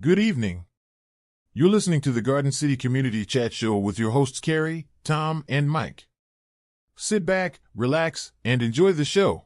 Good evening. You're listening to the Garden City Community Chat Show with your hosts Carrie, Tom, and Mike. Sit back, relax, and enjoy the show.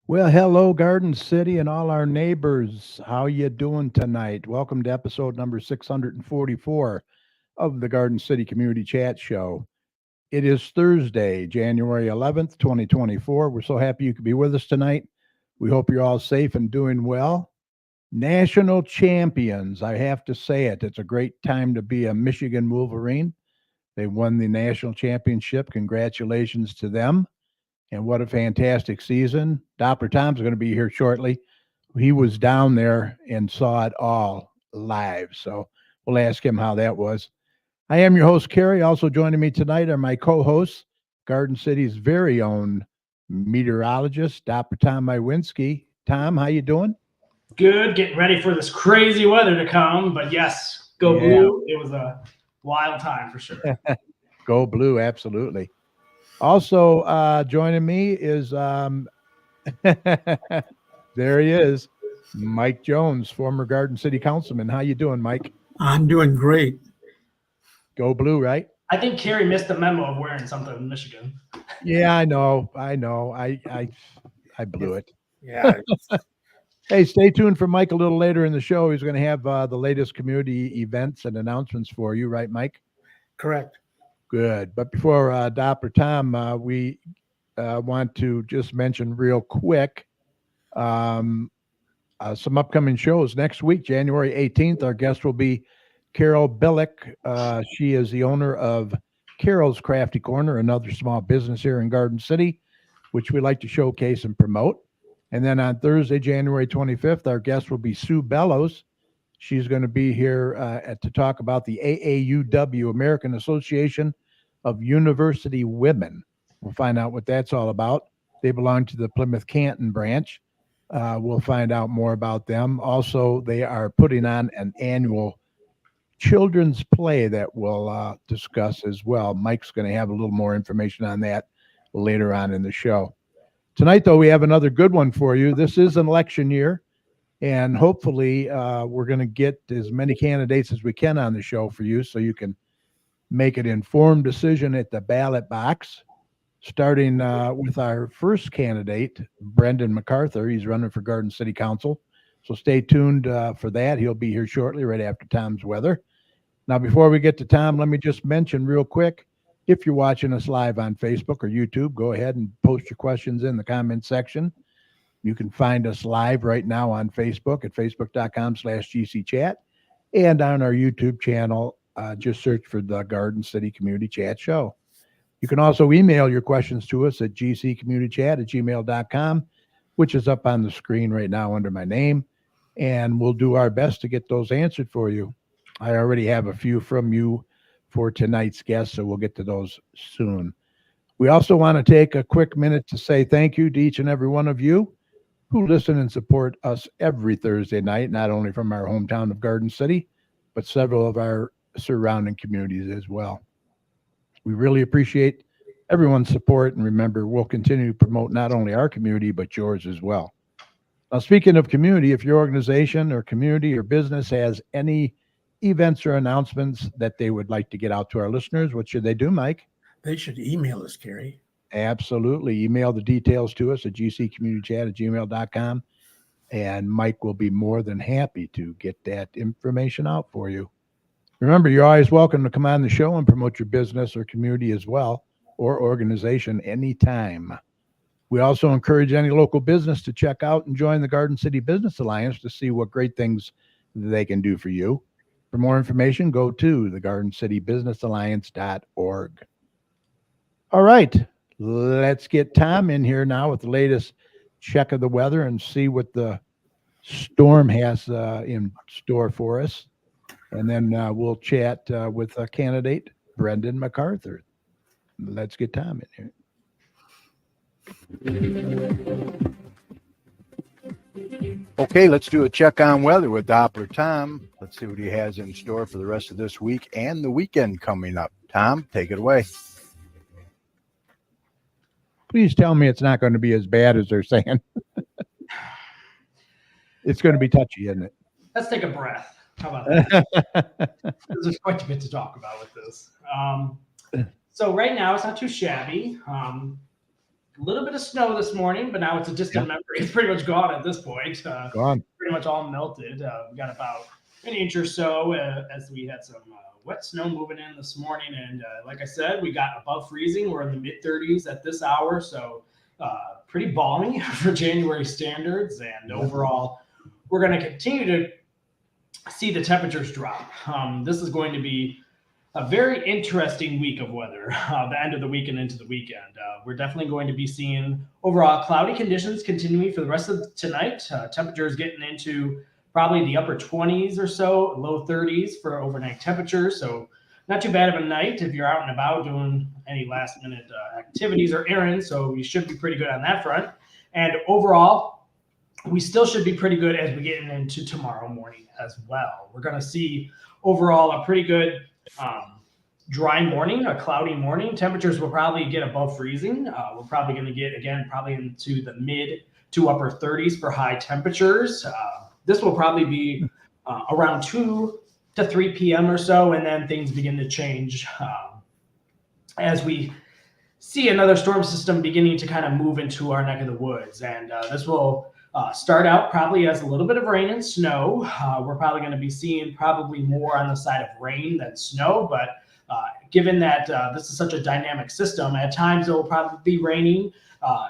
Well, hello, Garden City and all our neighbors. How you doing tonight? Welcome to episode number 644 of the Garden City Community Chat Show. It is Thursday, January 11th, 2024. We're so happy you could be with us tonight. We hope you're all safe and doing well. National champions, I have to say it. It's a great time to be a Michigan Wolverine. They won the national championship. Congratulations to them. And what a fantastic season. Doppler Tom's going to be here shortly. He was down there and saw it all live. So we'll ask him how that was. I am your host, Carrie. Also joining me tonight are my co-hosts, Garden City's very own meteorologist, Doppler Tom Mywinski. Tom, how you doing? Good. Getting ready for this crazy weather to come. But yes, go blue. It was a wild time for sure. Go blue, absolutely. Also joining me is, there he is, Mike Jones, former Garden City Councilman. How you doing, Mike? I'm doing great. Go blue, right? I think Carrie missed the memo of wearing something in Michigan. Yeah, I know. I blew it. Yeah. Hey, stay tuned for Mike a little later in the show. He's going to have the latest community events and announcements for you, right, Mike? Correct. Good. But before Doppler Tom, we want to just mention real quick some upcoming shows. Next week, January 18th, our guest will be Carol Billick. She is the owner of Carol's Crafty Corner, another small business here in Garden City, which we like to showcase and promote. And then on Thursday, January 25th, our guest will be Sue Bellows. She's going to be here to talk about the AAUW, American Association of University Women. We'll find out what that's all about. They belong to the Plymouth Canton branch. We'll find out more about them. Also, they are putting on an annual children's play that we'll discuss as well. Mike's going to have a little more information on that later on in the show. Tonight, though, we have another good one for you. This is an election year. And hopefully we're going to get as many candidates as we can on the show for you so you can make an informed decision at the ballot box, starting with our first candidate, Brenden McArthur. He's running for Garden City Council. So stay tuned for that. He'll be here shortly, right after Tom's weather. Now, before we get to Tom, let me just mention real quick, if you're watching us live on Facebook or YouTube, go ahead and post your questions in the comment section. You can find us live right now on Facebook at facebook.com/GCChat and on our YouTube channel. Just search for the Garden City Community Chat Show. You can also email your questions to us at gccommunitychat@gmail.com, which is up on the screen right now under my name. And we'll do our best to get those answered for you. I already have a few from you for tonight's guests, so we'll get to those soon. We also want to take a quick minute to say thank you to each and every one of you who listen and support us every Thursday night, not only from our hometown of Garden City, but several of our surrounding communities as well. We really appreciate everyone's support, and remember, we'll continue to promote not only our community, but yours as well. Now, speaking of community, if your organization or community or business has any events or announcements that they would like to get out to our listeners, what should they do, Mike? They should email us, Gary. Absolutely. Email the details to us at gccommunitychat@gmail.com, and Mike will be more than happy to get that information out for you. Remember, you're always welcome to come on the show and promote your business or community as well, or organization anytime. We also encourage any local business to check out and join the Garden City Business Alliance to see what great things they can do for you. For more information, go to thegardencitybusinessalliance.org. All right, let's get Tom in here now with the latest check of the weather and see what the storm has in store for us. And then we'll chat with candidate Brenden McArthur. Let's get Tom in here. Okay, let's do a check on weather with Doppler Tom. Let's see what he has in store for the rest of this week and the weekend coming up. Tom, take it away. Please tell me it's not going to be as bad as they're saying. It's going to be touchy, isn't it? Let's take a breath. How about that? There's quite a bit to talk about with this. So right now it's not too shabby. A little bit of snow this morning, but now it's a distant memory. It's pretty much gone at this point. Gone. Pretty much all melted. We got about an inch or so as we had some wet snow moving in this morning. And like I said, we got above freezing. We're in the mid-30s at this hour, so pretty balmy for January standards. And overall, we're going to continue to see the temperatures drop. This is going to be a very interesting week of weather, the end of the week and into the weekend. We're definitely going to be seeing overall cloudy conditions continuing for the rest of tonight. Temperatures getting into probably the upper 20s or so, low 30s for overnight temperatures. So not too bad of a night if you're out and about doing any last minute activities or errands. So we should be pretty good on that front. And overall, we still should be pretty good as we get into tomorrow morning as well. We're going to see overall a pretty good dry morning, a cloudy morning. Temperatures will probably get above freezing. We're probably going to get, again, probably into the mid to upper 30s for high temperatures. This will probably be around 2 to 3 p.m. or so, and then things begin to change as we see another storm system beginning to kind of move into our neck of the woods. And this will start out probably as a little bit of rain and snow. We're probably going to be seeing probably more on the side of rain than snow, but given that this is such a dynamic system, at times it will probably be raining,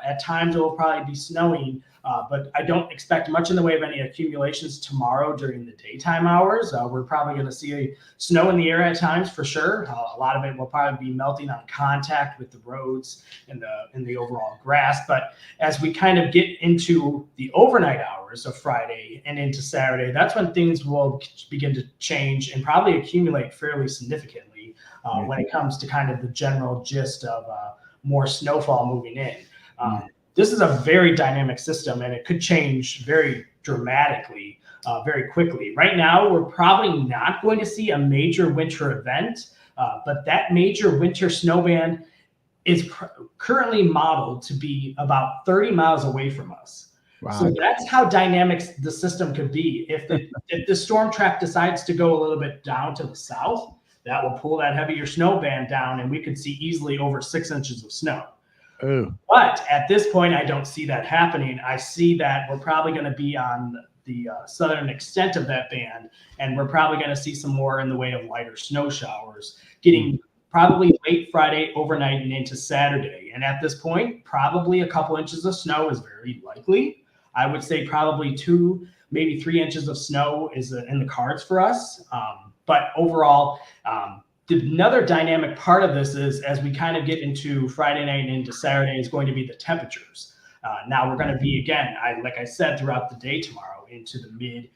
at times it will probably be snowing, but I don't expect much in the way of any accumulations tomorrow during the daytime hours. We're probably going to see snow in the air at times for sure. A lot of it will probably be melting on contact with the roads and the overall grass. But as we kind of get into the overnight hours of Friday and into Saturday, that's when things will begin to change and probably accumulate fairly significantly when it comes to kind of the general gist of more snowfall moving in. This is a very dynamic system, and it could change very dramatically, very quickly. Right now, we're probably not going to see a major winter event, but that major winter snow band is currently modeled to be about 30 miles away from us. Wow. So that's how dynamic the system could be. If the storm track decides to go a little bit down to the south, that will pull that heavier snow band down, and we could see easily over 6 inches of snow. Ooh. But at this point, I don't see that happening. I see that we're probably going to be on the southern extent of that band, and we're probably going to see some more in the way of lighter snow showers getting probably late Friday, overnight, and into Saturday. And at this point, probably a couple inches of snow is very likely. I would say probably 2, maybe 3 inches of snow is in the cards for us. But overall, another dynamic part of this is as we kind of get into Friday night and into Saturday is going to be the temperatures. Now we're going to be, again, like I said, throughout the day tomorrow into the mid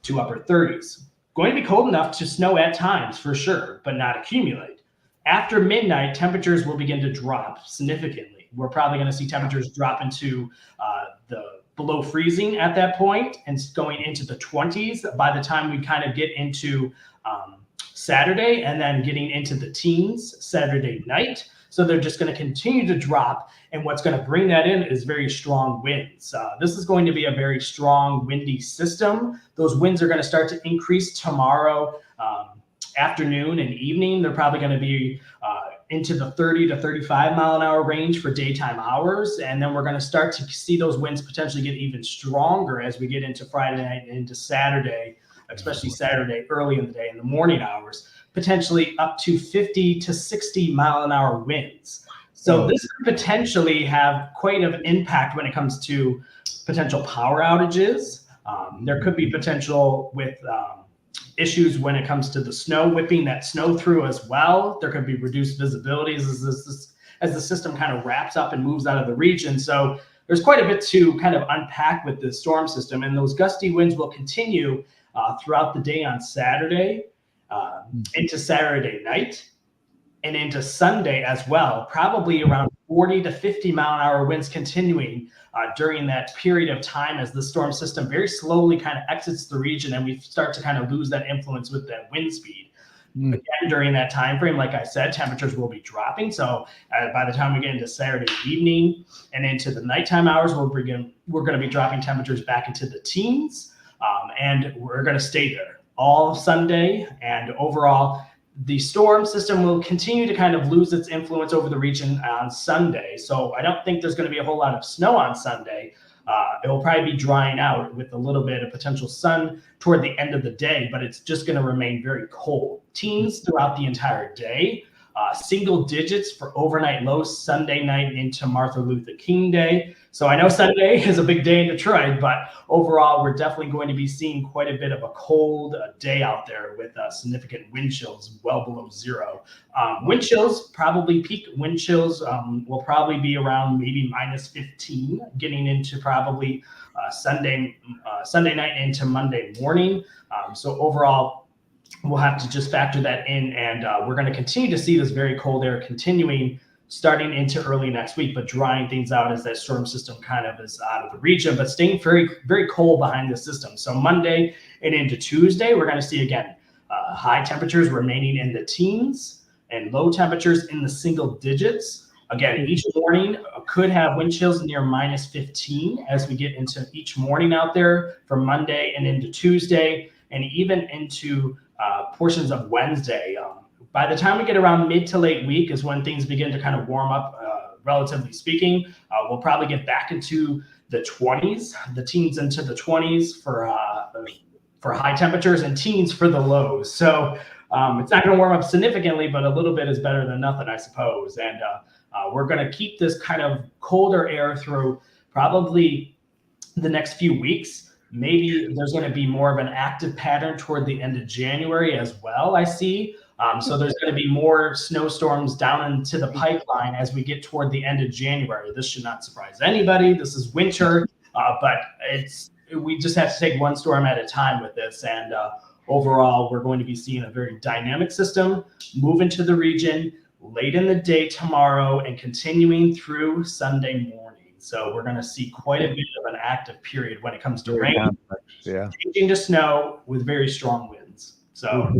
to upper 30s. Going to be cold enough to snow at times for sure, but not accumulate. After midnight, temperatures will begin to drop significantly. We're probably going to see temperatures drop into the below freezing at that point and going into the 20s by the time we kind of get into Saturday, and then getting into the teens Saturday night. So they're just going to continue to drop. And what's going to bring that in is very strong winds. This is going to be a very strong windy system. Those winds are going to start to increase tomorrow afternoon and evening. They're probably going to be into the 30 to 35 mile an hour range for daytime hours. And then we're going to start to see those winds potentially get even stronger as we get into Friday night and into Saturday, especially Saturday early in the day in the morning hours, potentially up to 50 to 60 mile an hour winds. So this could potentially have quite an impact when it comes to potential power outages. There could be potential with issues when it comes to the snow, whipping that snow through as well. There could be reduced visibilities as the system kind of wraps up and moves out of the region. So there's quite a bit to kind of unpack with this storm system, and those gusty winds will continue throughout the day on Saturday, into Saturday night, and into Sunday as well, probably around 40 to 50 mile an hour winds continuing during that period of time as the storm system very slowly kind of exits the region and we start to kind of lose that influence with that wind speed. Again, during that time frame, like I said, temperatures will be dropping. So by the time we get into Saturday evening and into the nighttime hours, we're going to be dropping temperatures back into the teens, and we're going to stay there all Sunday. And overall, the storm system will continue to kind of lose its influence over the region on Sunday. So I don't think there's going to be a whole lot of snow on Sunday. It will probably be drying out with a little bit of potential sun toward the end of the day, but it's just going to remain very cold. Teens throughout the entire day, single digits for overnight lows Sunday night into Martin Luther King Day. So I know Sunday is a big day in Detroit, but overall, we're definitely going to be seeing quite a bit of a cold day out there with significant wind chills well below zero. Wind chills, probably peak wind chills will probably be around maybe minus 15, getting into probably Sunday night into Monday morning. So overall, we'll have to just factor that in, and we're going to continue to see this very cold air continuing starting into early next week, but drying things out as that storm system kind of is out of the region, but staying very, very cold behind the system. So Monday and into Tuesday, we're going to see again high temperatures remaining in the teens and low temperatures in the single digits. Again, each morning could have wind chills near minus 15 as we get into each morning out there from Monday and into Tuesday, and even into portions of Wednesday. By the time we get around mid to late week is when things begin to kind of warm up, relatively speaking. We'll probably get back into the 20s, the teens into the 20s for high temperatures and teens for the lows. So it's not going to warm up significantly, but a little bit is better than nothing, I suppose. And we're going to keep this kind of colder air through probably the next few weeks. Maybe there's going to be more of an active pattern toward the end of January as well, I see. So there's going to be more snowstorms down into the pipeline as we get toward the end of January. This should not surprise anybody. This is winter, but we just have to take one storm at a time with this. And overall, we're going to be seeing a very dynamic system move into the region late in the day tomorrow and continuing through Sunday morning. So we're going to see quite a bit of an active period when it comes to rain, changing to snow with very strong winds. So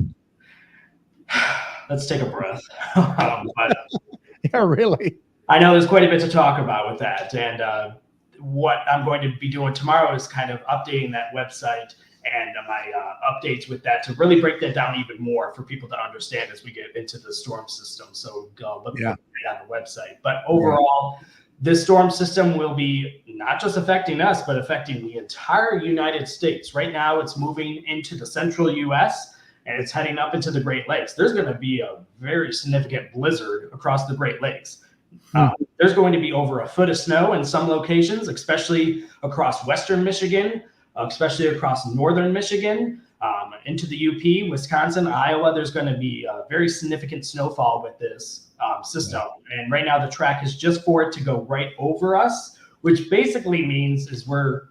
let's take a breath. Yeah, really. I know there's quite a bit to talk about with that. And what I'm going to be doing tomorrow is kind of updating that website and my updates with that to really break that down even more for people to understand as we get into the storm system. So go look at it on the website. But overall, this storm system will be not just affecting us, but affecting the entire United States. Right now, it's moving into the central U.S., and it's heading up into the Great Lakes. There's going to be a very significant blizzard across the Great Lakes. There's going to be over a foot of snow in some locations, especially across western Michigan, especially across northern Michigan, into the UP, Wisconsin, Iowa. There's going to be a very significant snowfall with this system. And right now the track is just for it to go right over us, which basically means is we're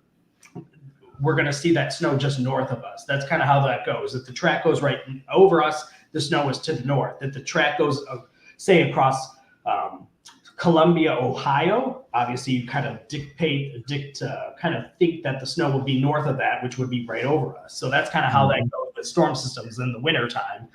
going to see that snow just north of us. That's kind of how that goes. If the track goes right over us, the snow is to the north. If the track goes, say, across Columbia, Ohio, obviously you kind of kind of think that the snow will be north of that, which would be right over us. So that's kind of how that goes. with storm systems in the wintertime.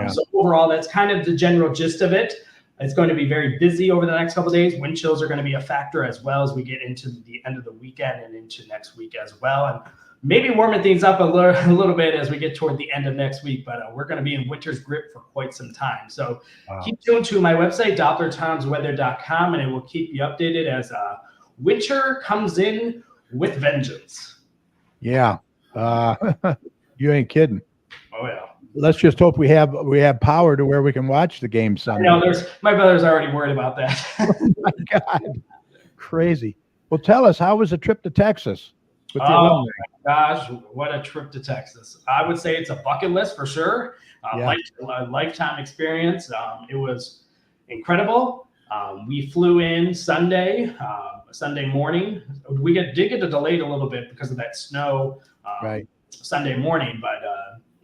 So overall, that's kind of the general gist of it. It's going to be very busy over the next couple of days. Wind chills are going to be a factor as well as we get into the end of the weekend and into next week as well. And maybe warming things up a little bit as we get toward the end of next week, but we're going to be in winter's grip for quite some time. So keep tuned to my website, DopplerTomsWeather.com, and it will keep you updated as winter comes in with vengeance. Yeah. You ain't kidding. Oh, yeah. Let's just hope we have power to where we can watch the game Sunday. I know my brother's already worried about that. Oh my God. Crazy. Well, tell us, how was the trip to Texas? With the oh my gosh, what a trip to Texas. I would say it's a bucket list for sure. Lifetime experience. It was incredible. We flew in Sunday morning. We did get delayed a little bit because of that snow Sunday morning, but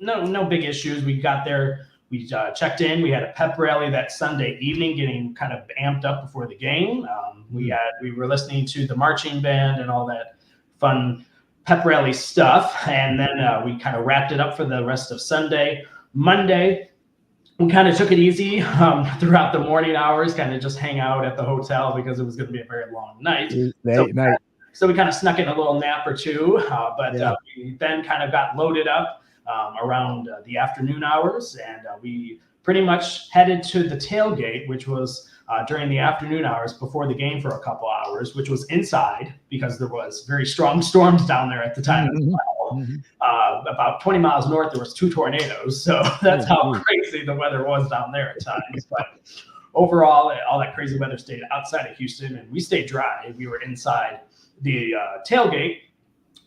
no big issues. We got there. We checked in. We had a pep rally that Sunday evening, getting kind of amped up before the game. We were listening to the marching band and all that fun pep rally stuff, and then we kind of wrapped it up for the rest of Sunday. Monday, we kind of took it easy throughout the morning hours, kind of just hang out at the hotel because it was going to be a very long night. So we kind of snuck in a little nap or two, but we then kind of got loaded up around the afternoon hours, and we pretty much headed to the tailgate, which was during the afternoon hours before the game for a couple hours, which was inside because there was very strong storms down there at the time as well. About 20 miles north, there was 2 tornadoes. So that's how crazy the weather was down there at times. But overall, all that crazy weather stayed outside of Houston, and we stayed dry. We were inside the tailgate.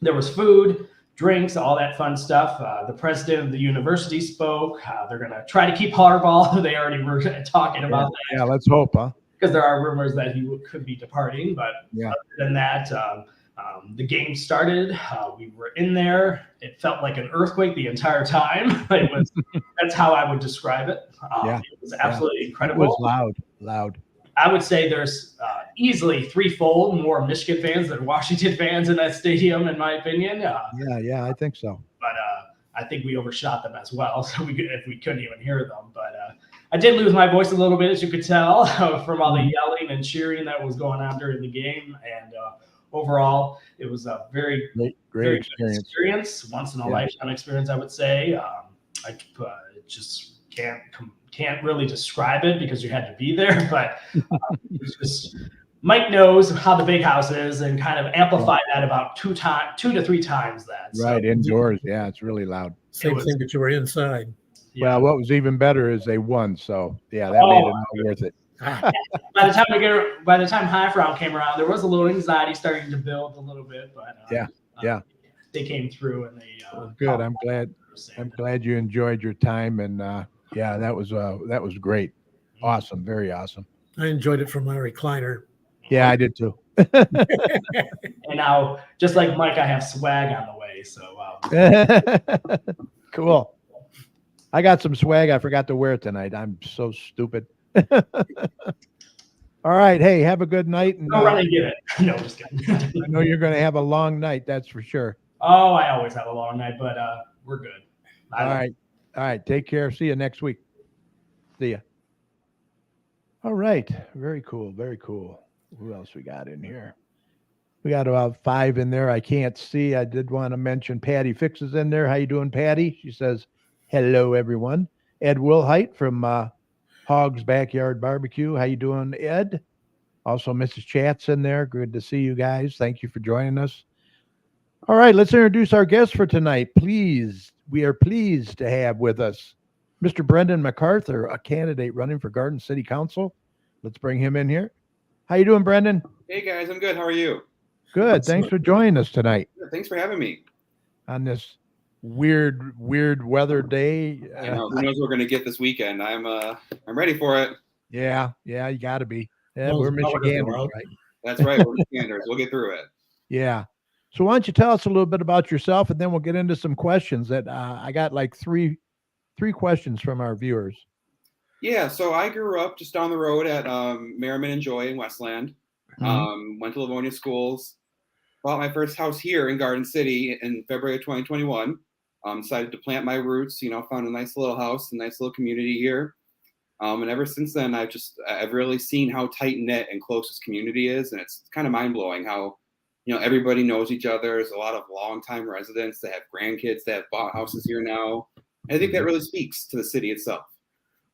There was food, drinks, all that fun stuff. The president of the university spoke. They're going to try to keep Harbaugh. They already were talking about that. Yeah, let's hope, huh? Because there are rumors that he could be departing. But other than that, the game started. We were in there. It felt like an earthquake the entire time. That's how I would describe it. It was absolutely incredible. It was loud. I would say there's easily threefold more Michigan fans than Washington fans in that stadium, in my opinion. I think so. But I think we overshot them as well, so if we couldn't even hear them. But I did lose my voice a little bit, as you could tell, from all the yelling and cheering that was going on during the game. And overall, it was a very great experience. Once in a lifetime experience, I would say. I just can't really describe it because you had to be there, but it's just Mike knows how the big house is and kind of amplified that about 2 to 3 times that. Right, indoors. Yeah, it's really loud. Same thing that you were inside. Yeah. Well, what was even better is they won, so that made it all worth it. By the time half round came around, there was a little anxiety starting to build a little bit, but they came through and they good. I'm glad you enjoyed your time, and that was great. Awesome, very awesome. I enjoyed it from my recliner. Yeah, I did too. And now, just like Mike, I have swag on the way. So cool. I got some swag. I forgot to wear it tonight. I'm so stupid. All right. Hey, have a good night. And, go run and get it. No, just kidding. I know you're going to have a long night. That's for sure. Oh, I always have a long night, but we're good. All right. Take care. See you next week. See ya. All right. Very cool. Very cool. Who else we got in here? We got about 5 in there. I can't see. I did want to mention Patty Fix is in there. How you doing, Patty? She says, hello, everyone. Ed Wilhite from Hog's Backyard Barbecue. How you doing, Ed? Also, Mrs. Chat's in there. Good to see you guys. Thank you for joining us. All right, let's introduce our guest for tonight. We are pleased to have with us Mr. Brenden McArthur, a candidate running for Garden City Council. Let's bring him in here. How you doing, Brenden? Hey, guys. I'm good. How are you? Good. Thanks for joining us tonight. Yeah, thanks for having me. On this weird weather day. I know. Who knows what we're going to get this weekend? I'm ready for it. Yeah, you got to be. Yeah, we're Michiganders, right? That's right. We're Michiganders. We'll get through it. Yeah. So why don't you tell us a little bit about yourself, and then we'll get into some questions that I got like three questions from our viewers. Yeah. So I grew up just down the road at Merriman and Joy in Westland. Went to Livonia schools. Bought my first house here in Garden City in February of 2021. Decided to plant my roots. Found a nice little house, a nice little community here. And ever since then, I've really seen how tight knit and close this community is, and it's kind of mind blowing how everybody knows each other. There's a lot of longtime residents that have grandkids that have bought houses here now. And I think that really speaks to the city itself.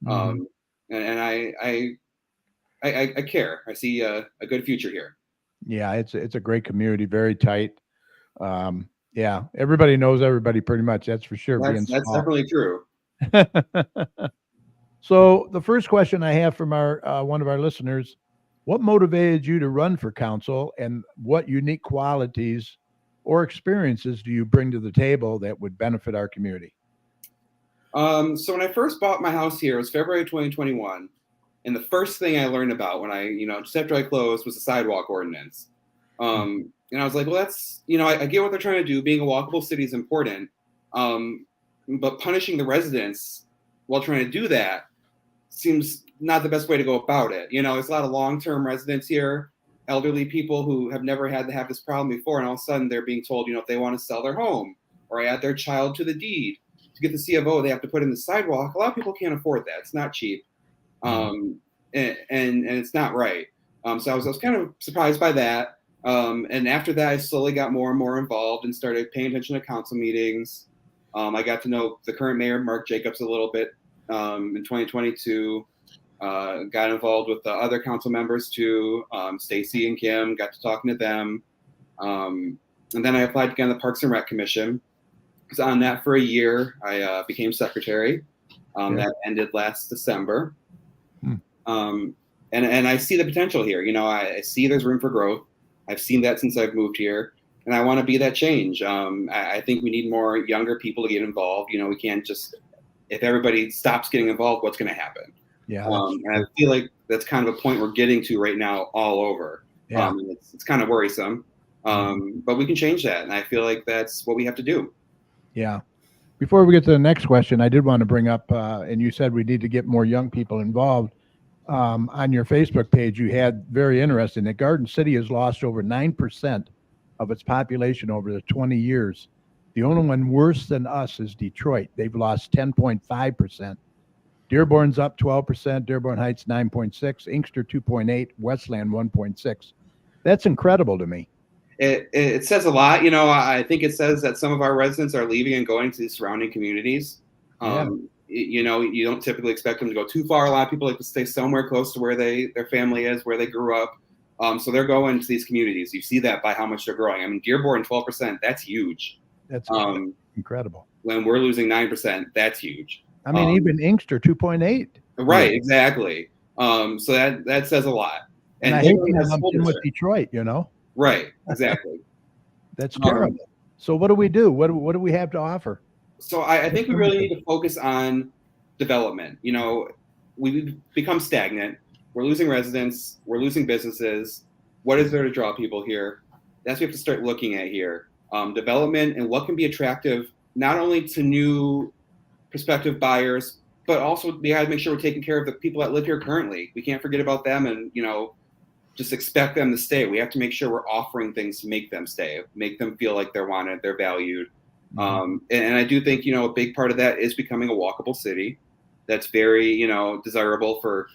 And I care. I see a good future here. Yeah, it's a great community, very tight. Yeah, everybody knows everybody pretty much. That's for sure. That's definitely true. So the first question I have from our one of our listeners: what motivated you to run for council, and what unique qualities or experiences do you bring to the table that would benefit our community? So when I first bought my house here, it was February 2021. And the first thing I learned about when just after I closed, was the sidewalk ordinance. And I was like, well, that's, I get what they're trying to do. Being a walkable city is important. But punishing the residents while trying to do that seems not the best way to go about it. There's a lot of long-term residents here, elderly people who have never had to have this problem before. And all of a sudden they're being told, if they want to sell their home or add their child to the deed to get the C of O, they have to put in the sidewalk. A lot of people can't afford that. It's not cheap. And it's not right. So I was kind of surprised by that. And after that, I slowly got more and more involved and started paying attention to council meetings. I got to know the current mayor, Mark Jacobs, a little bit in 2022. Got involved with the other council members too, Stacy and Kim, got to talking to them. And then I applied to get on the Parks and Rec Commission. I was on that for a year. I became secretary. That ended last December. And I see the potential here. I see there's room for growth. I've seen that since I've moved here, and I want to be that change. I think we need more younger people to get involved. We can't just, if everybody stops getting involved, what's going to happen? Yeah. And I feel like that's kind of a point we're getting to right now all over. Yeah. It's kind of worrisome, but we can change that. And I feel like that's what we have to do. Yeah. Before we get to the next question, I did want to bring up, and you said we need to get more young people involved. On your Facebook page, you had very interesting that Garden City has lost over 9% of its population over the 20 years. The only one worse than us is Detroit. They've lost 10.5%. Dearborn's up 12%, Dearborn Heights 9.6, Inkster 2.8, Westland 1.6. That's incredible to me. It says a lot. I think it says that some of our residents are leaving and going to the surrounding communities. You don't typically expect them to go too far. A lot of people like to stay somewhere close to where their family is, where they grew up. So they're going to these communities. You see that by how much they're growing. I mean, Dearborn 12%, that's huge. That's incredible. When we're losing 9%, that's huge. I mean, even Inkster 2.8. Right, exactly. So that says a lot. And I hate to with Detroit, Right, exactly. That's terrible. So what do we do? What do we have to offer? So I think we really need to focus on development. We've become stagnant. We're losing residents. We're losing businesses. What is there to draw people here? That's what we have to start looking at here. Development and what can be attractive, not only to new prospective buyers, but also we got to make sure we're taking care of the people that live here currently. We can't forget about them and, just expect them to stay. We have to make sure we're offering things to make them stay, make them feel like they're wanted, they're valued. And I do think, a big part of that is becoming a walkable city. That's very, desirable for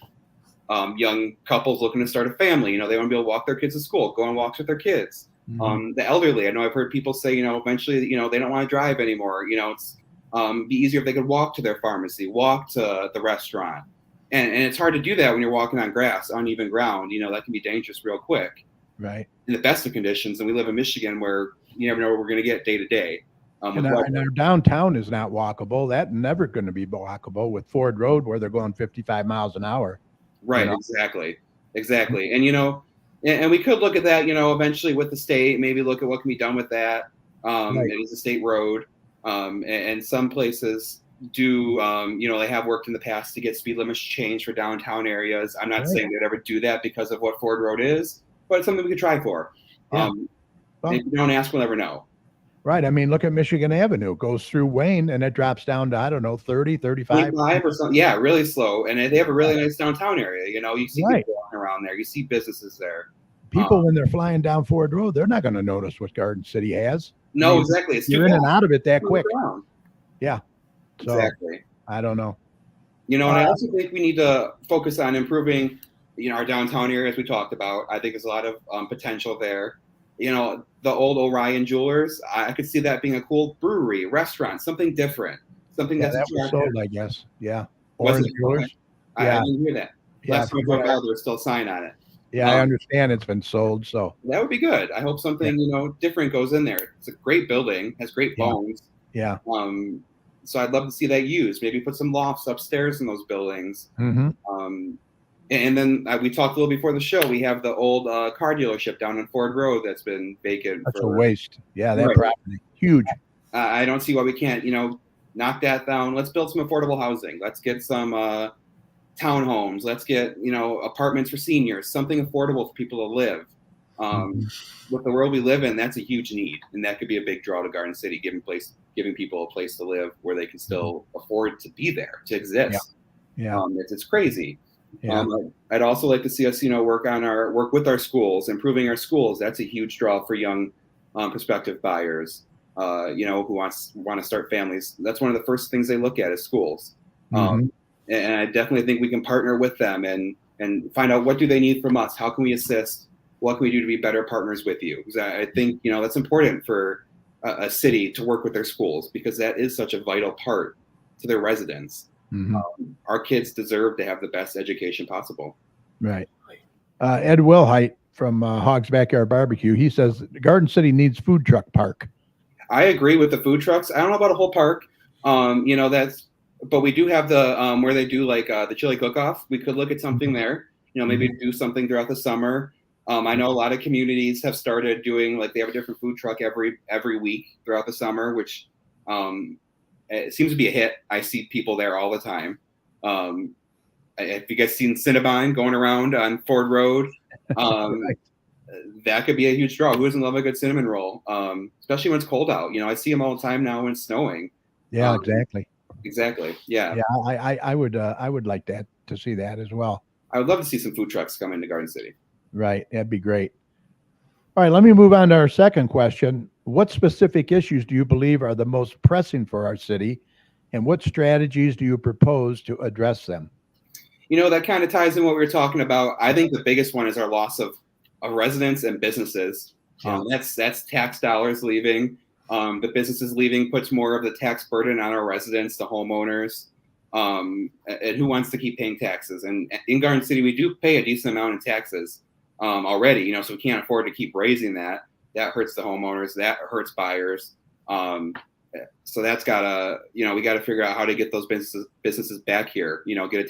young couples looking to start a family. They want to be able to walk their kids to school, go on walks with their kids. The elderly, I know I've heard people say, eventually, they don't want to drive anymore. It's be easier if they could walk to their pharmacy, walk to the restaurant. And it's hard to do that when you're walking on grass, uneven ground. That can be dangerous real quick. Right. In the best of conditions. And we live in Michigan where you never know what we're going to get day to day. And our downtown is not walkable. That's never going to be walkable with Ford Road where they're going 55 miles an hour. Right, exactly. And, and we could look at that, eventually with the state, maybe look at what can be done with that. Right. It is a state road. And some places do, they have worked in the past to get speed limits changed for downtown areas. I'm not saying they'd ever do that because of what Ford Road is, but it's something we could try for. Yeah. If you don't ask, we'll never know. Right. I mean, look at Michigan Avenue. It goes through Wayne and it drops down to, 30, 35. 25 or something. Yeah, really slow. And they have a really nice downtown area. You see people walking around there. You see businesses there. People, when they're flying down Ford Road, they're not going to notice what Garden City has. No, exactly. You're in and out of it that quick. Yeah. So Exactly. I don't know. And I also think we need to focus on improving, our downtown area, as we talked about. I think there's a lot of potential there. The old Orion Jewelers, I could see that being a cool brewery, restaurant, something different, something Yeah, that's that was attractive. sold, I guess. Yeah. Was Orange it? Jewelers. Okay. I Yeah. didn't hear that. Yeah. Last time I drove by, there was still a sign on it. Yeah, I understand it's been sold. So That would be good. I hope something, different goes in there. It's a great building, has great bones. yeah. So I'd love to see that used. Maybe put some lofts upstairs in those buildings. Mm-hmm. And then we talked a little before the show. We have the old car dealership down on Ford Road that's been vacant. That's a waste. Yeah, that Right. property, huge. I don't see why we can't, knock that down. Let's build some affordable housing. Let's get some townhomes. Let's get, apartments for seniors, something affordable for people to live. With the world we live in, that's a huge need, and that could be a big draw to Garden City, giving people a place to live where they can still afford to be there, to exist. Yeah. It's crazy. Yeah. I'd also like to see us, work with our schools, improving our schools. That's a huge draw for young prospective buyers, who want to start families. That's one of the first things they look at is schools. And I definitely think we can partner with them and find out what do they need from us? How can we assist? What can we do to be better partners with you? Because I think, that's important for a city to work with their schools, because that is such a vital part to their residents. Our kids deserve to have the best education possible. Right. Ed Wilhite from Hog's Backyard Barbecue, he says Garden City needs food truck park. I agree with the food trucks. I don't know about a whole park. But we do have the where they do like the chili cook-off. We could look at something there. Maybe do something throughout the summer. I know a lot of communities have started doing they have a different food truck every week throughout the summer, which it seems to be a hit. I see people there all the time. Have you guys seen Cinnabon going around on Ford Road? Right. That could be a huge draw. Who doesn't love a good cinnamon roll? Especially when it's cold out. I see them all the time now when it's snowing. Yeah, exactly. Exactly. Yeah. Yeah, I would like that to see that as well. I would love to see some food trucks come into Garden City. Right. That'd be great. All right, let me move on to our second question. What specific issues do you believe are the most pressing for our city, and what strategies do you propose to address them? That kind of ties in what we were talking about. I think the biggest one is our loss of residents and businesses. That's tax dollars leaving. The businesses leaving puts more of the tax burden on our residents, the homeowners, and who wants to keep paying taxes. And in Garden City, we do pay a decent amount in taxes already, so we can't afford to keep raising that. That hurts the homeowners. That hurts buyers. So that's gotta, we got to figure out how to get those businesses back here. Get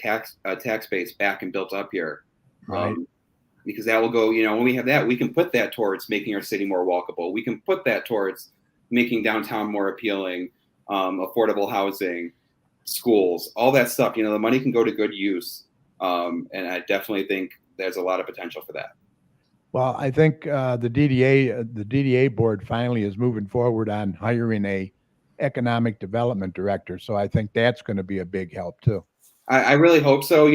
a tax base back and built up here. Right. Because that will go. When we have that, we can put that towards making our city more walkable. We can put that towards making downtown more appealing, affordable housing, schools, all that stuff. The money can go to good use, and I definitely think there's a lot of potential for that. Well, I think the DDA board finally is moving forward on hiring a economic development director. So I think that's going to be a big help too. I really hope so.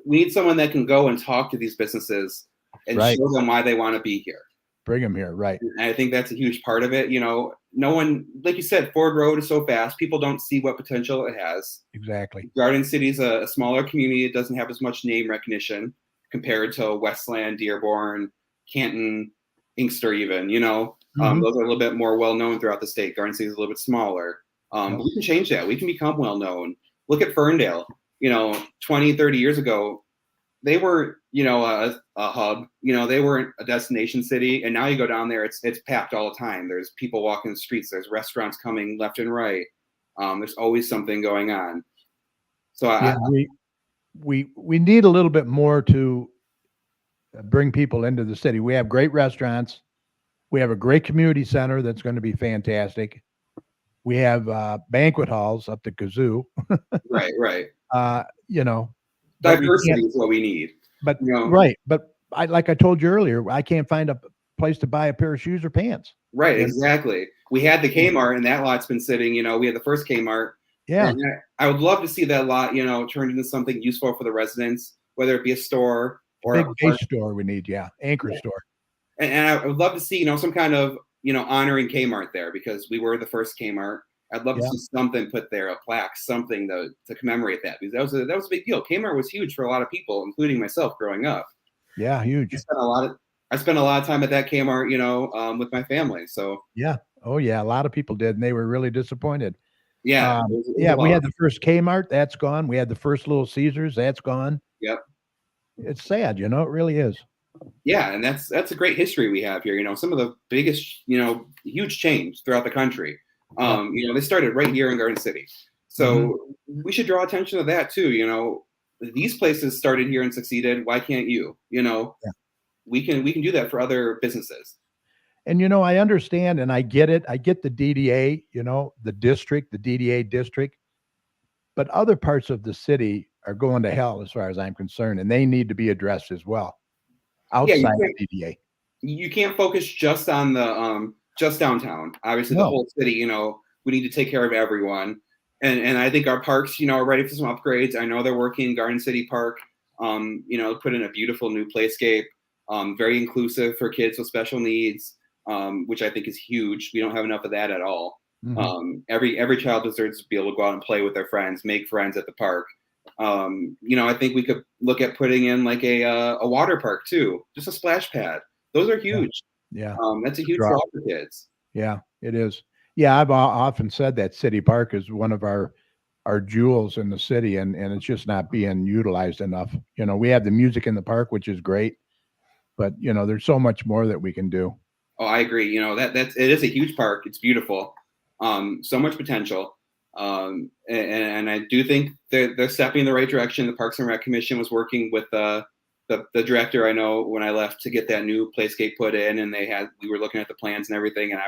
We need someone that can go and talk to these businesses and show them why they want to be here. Bring them here, right? And I think that's a huge part of it. No one, like you said, Ford Road is so fast. People don't see what potential it has. Exactly. Garden City is a smaller community. It doesn't have as much name recognition compared to Westland, Dearborn, Canton, Inkster even. Those are a little bit more well-known throughout the state. Garden City is a little bit smaller. But we can change that. We can become well-known. Look at Ferndale. 20, 30 years ago, they weren't, a hub. They weren't a destination city. And now you go down there, it's packed all the time. There's people walking the streets. There's restaurants coming left and right. There's always something going on. So we need a little bit more to bring people into the city. We have great restaurants. We have a great community center that's going to be fantastic. We have banquet halls up the kazoo. Right. Diversity is what we need. But right. But like I told you earlier, I can't find a place to buy a pair of shoes or pants. Right. Exactly. We had the Kmart, and that lot's been sitting. We had the first Kmart. Yeah. And I would love to see that lot, turned into something useful for the residents, whether it be a store or a big base store. We need, anchor store. And I would love to see, some kind of, honoring Kmart there, because we were the first Kmart. I'd love to see something put there, a plaque, something to commemorate that, because that was a big deal. Kmart was huge for a lot of people, including myself growing up. Yeah, huge. I spent a lot of time at that Kmart, with my family. So yeah. Oh yeah, a lot of people did, and they were really disappointed. yeah, We had the first Kmart, that's gone. We had the first Little Caesars, that's gone. Yep. It's sad, it really is. Yeah, and that's a great history we have here. Some of the biggest, huge change throughout the country. They started right here in Garden City. So we should draw attention to that too. These places started here and succeeded. Why can't you? We can do that for other businesses. And I understand and I get it. I get the DDA, the district, the DDA district, but other parts of the city are going to hell as far as I'm concerned, and they need to be addressed as well outside of DDA. You can't focus just on the just downtown. Obviously, the whole city. We need to take care of everyone, and I think our parks, are ready for some upgrades. I know they're working in Garden City Park. Put in a beautiful new playscape, very inclusive for kids with special needs, which I think is huge. We don't have enough of that at all. Every child deserves to be able to go out and play with their friends, make friends at the park. I think we could look at putting in like a water park too, just a splash pad. Those are huge. Yeah. That's a huge draw for kids. Yeah, it is. Yeah, I've often said that City Park is one of our jewels in the city, and it's just not being utilized enough. We have the music in the park, which is great, but there's so much more that we can do. Oh, I agree. It is a huge park. It's beautiful. So much potential. And I do think they're stepping in the right direction. The Parks and Rec Commission was working with the director, I know, when I left, to get that new playscape put in, and we were looking at the plans and everything, and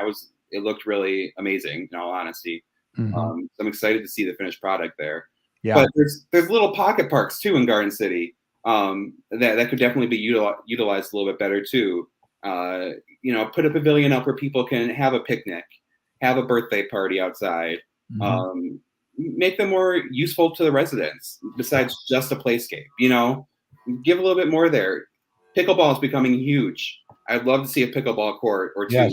it looked really amazing, in all honesty. So I'm excited to see the finished product there. Yeah. But there's little pocket parks too in Garden City that could definitely be utilized a little bit better too. Put a pavilion up where people can have a picnic, have a birthday party outside. Make them more useful to the residents besides just a playscape. Give a little bit more there. Pickleball is becoming huge. I'd love to see a pickleball court or two.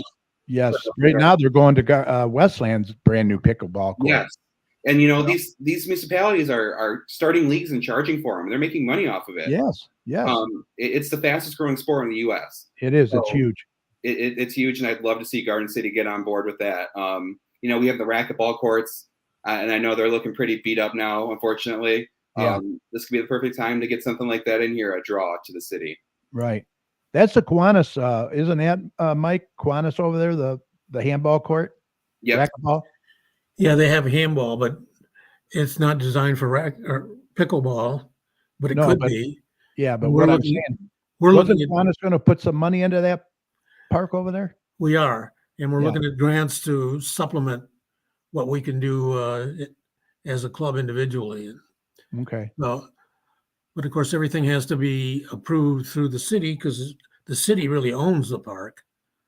Yes. Right now they're going to Westland's brand new pickleball court. Yes. And these municipalities are starting leagues and charging for them. They're making money off of it. Yes. It's the fastest growing sport in the U.S. It is. So it's huge. It's huge, and I'd love to see Garden City get on board with that. We have the racquetball courts, and I know they're looking pretty beat up now, unfortunately. This could be the perfect time to get something like that in here, a draw to the city. Right. That's the Kiwanis, isn't that, Mike? Kiwanis over there, the handball court? Yeah. Racquetball? Yeah, they have handball, but it's not designed for or pickleball, but it could be. Yeah, but what I'm saying, wasn't Kiwanis going to put some money into that park over there? We are, and we're looking at grants to supplement what we can do as a club individually. Okay. Well, but of course, everything has to be approved through the city because the city really owns the park.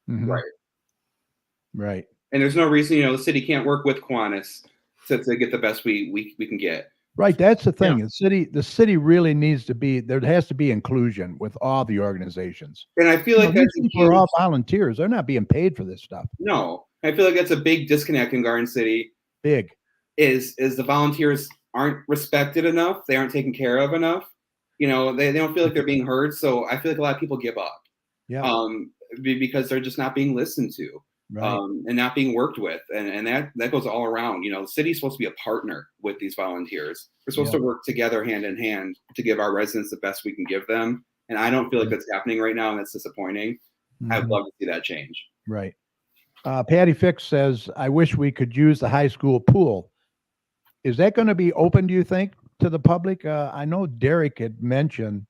Right. And there's no reason, the city can't work with Kiwanis to get the best we can get. Right. That's the thing. Yeah. The city really needs to be, there has to be inclusion with all the organizations. And I feel like these people are all volunteers. They're not being paid for this stuff. No. I feel like that's a big disconnect in Garden City. Big. Is the volunteers aren't respected enough. They aren't taken care of enough. They don't feel like they're being heard. So I feel like a lot of people give up. Yeah. Because they're just not being listened to. Right. And not being worked with. And that goes all around. The city's supposed to be a partner with these volunteers. We're supposed to work together hand in hand to give our residents the best we can give them. And I don't feel like that's happening right now, and that's disappointing. I'd love to see that change. Right. Patty Fix says, I wish we could use the high school pool. Is that going to be open, do you think, to the public? I know Derek had mentioned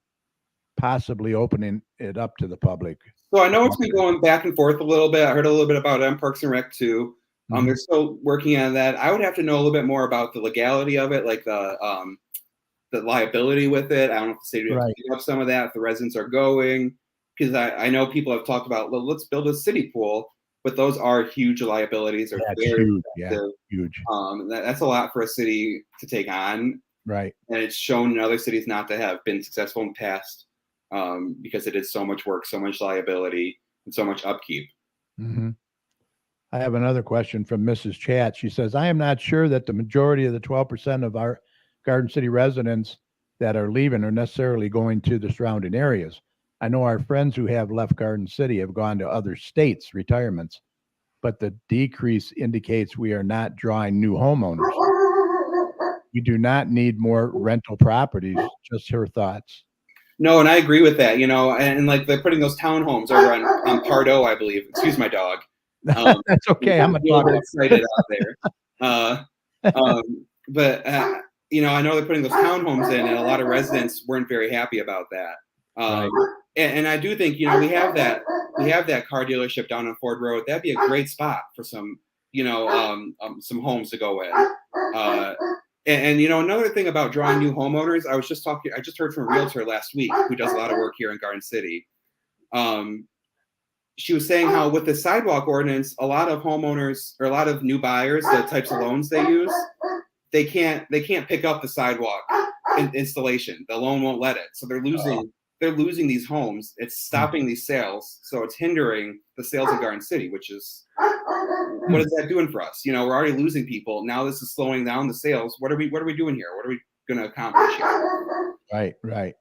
possibly opening it up to the public. So I know it's been going back and forth a little bit. I heard a little bit about it on Parks and Rec too. They're still working on that. I would have to know a little bit more about the legality of it, like the liability with it. I don't know if the city would have to pick up some of that if the residents are going, because I know people have talked about, well, let's build a city pool, but those are huge liabilities. Huge. Yeah, huge. That's a lot for a city to take on. Right. And it's shown in other cities not to have been successful in the past. Because it is so much work, so much liability, and so much upkeep. I have another question from Mrs. Chat. She says, I am not sure that the majority of the 12% of our Garden City residents that are leaving are necessarily going to the surrounding areas. I know our friends who have left Garden City have gone to other states' retirements, but the decrease indicates we are not drawing new homeowners. We do not need more rental properties. Just her thoughts. No, and I agree with that. And like they're putting those townhomes over on Pardo, I believe. Excuse my dog. That's okay. I'm a little dog. excited out there. But I know they're putting those townhomes in, and a lot of residents weren't very happy about that. Right. And I do think we have that car dealership down on Ford Road. That'd be a great spot for some homes to go in. And another thing about drawing new homeowners, I just heard from a realtor last week who does a lot of work here in Garden City. She was saying how with the sidewalk ordinance, a lot of homeowners or a lot of new buyers, the types of loans they use, they can't pick up the sidewalk installation. The loan won't let it. So they're losing these homes. It's stopping these sales. So it's hindering the sales in Garden City, which is, what is that doing for us? We're already losing people. Now this is slowing down the sales. What are we doing here? What are we going to accomplish here? Right.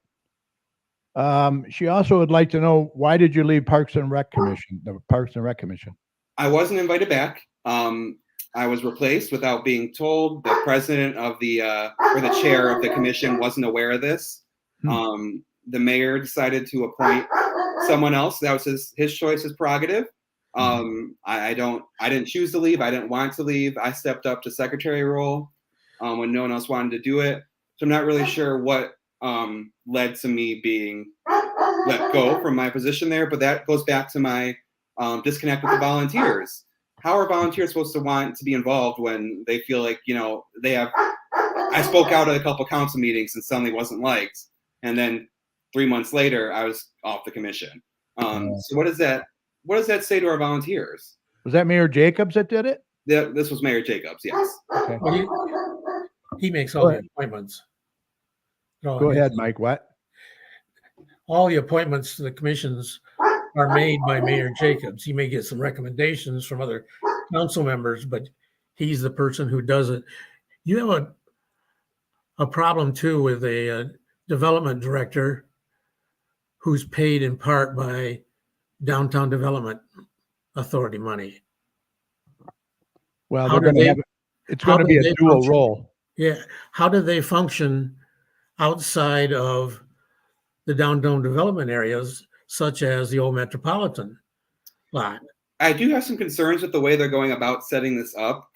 She also would like to know, why did you leave the Parks and Rec Commission? I wasn't invited back. I was replaced without being told. The president of or the chair of the commission wasn't aware of this. The mayor decided to appoint someone else. That was his choice, his prerogative. I didn't choose to leave. I didn't want to leave. I stepped up to secretary role when no one else wanted to do it. So I'm not really sure what led to me being let go from my position there, but that goes back to my disconnect with the volunteers. How are volunteers supposed to want to be involved when they feel like, they have, I spoke out at a couple council meetings and suddenly wasn't liked. And then 3 months later, I was off the commission. So what does that say to our volunteers? Was that Mayor Jacobs that did it? Yeah, this was Mayor Jacobs, yes. Okay. Well, he makes all the appointments. Go ahead, Mike. What? All the appointments to the commissions are made by Mayor Jacobs. He may get some recommendations from other council members, but he's the person who does it. You have a problem too with a development director who's paid in part by Downtown Development Authority money. Well, it's going to be a dual role. Yeah. How do they function outside of the downtown development areas, such as the old Metropolitan lot? I do have some concerns with the way they're going about setting this up.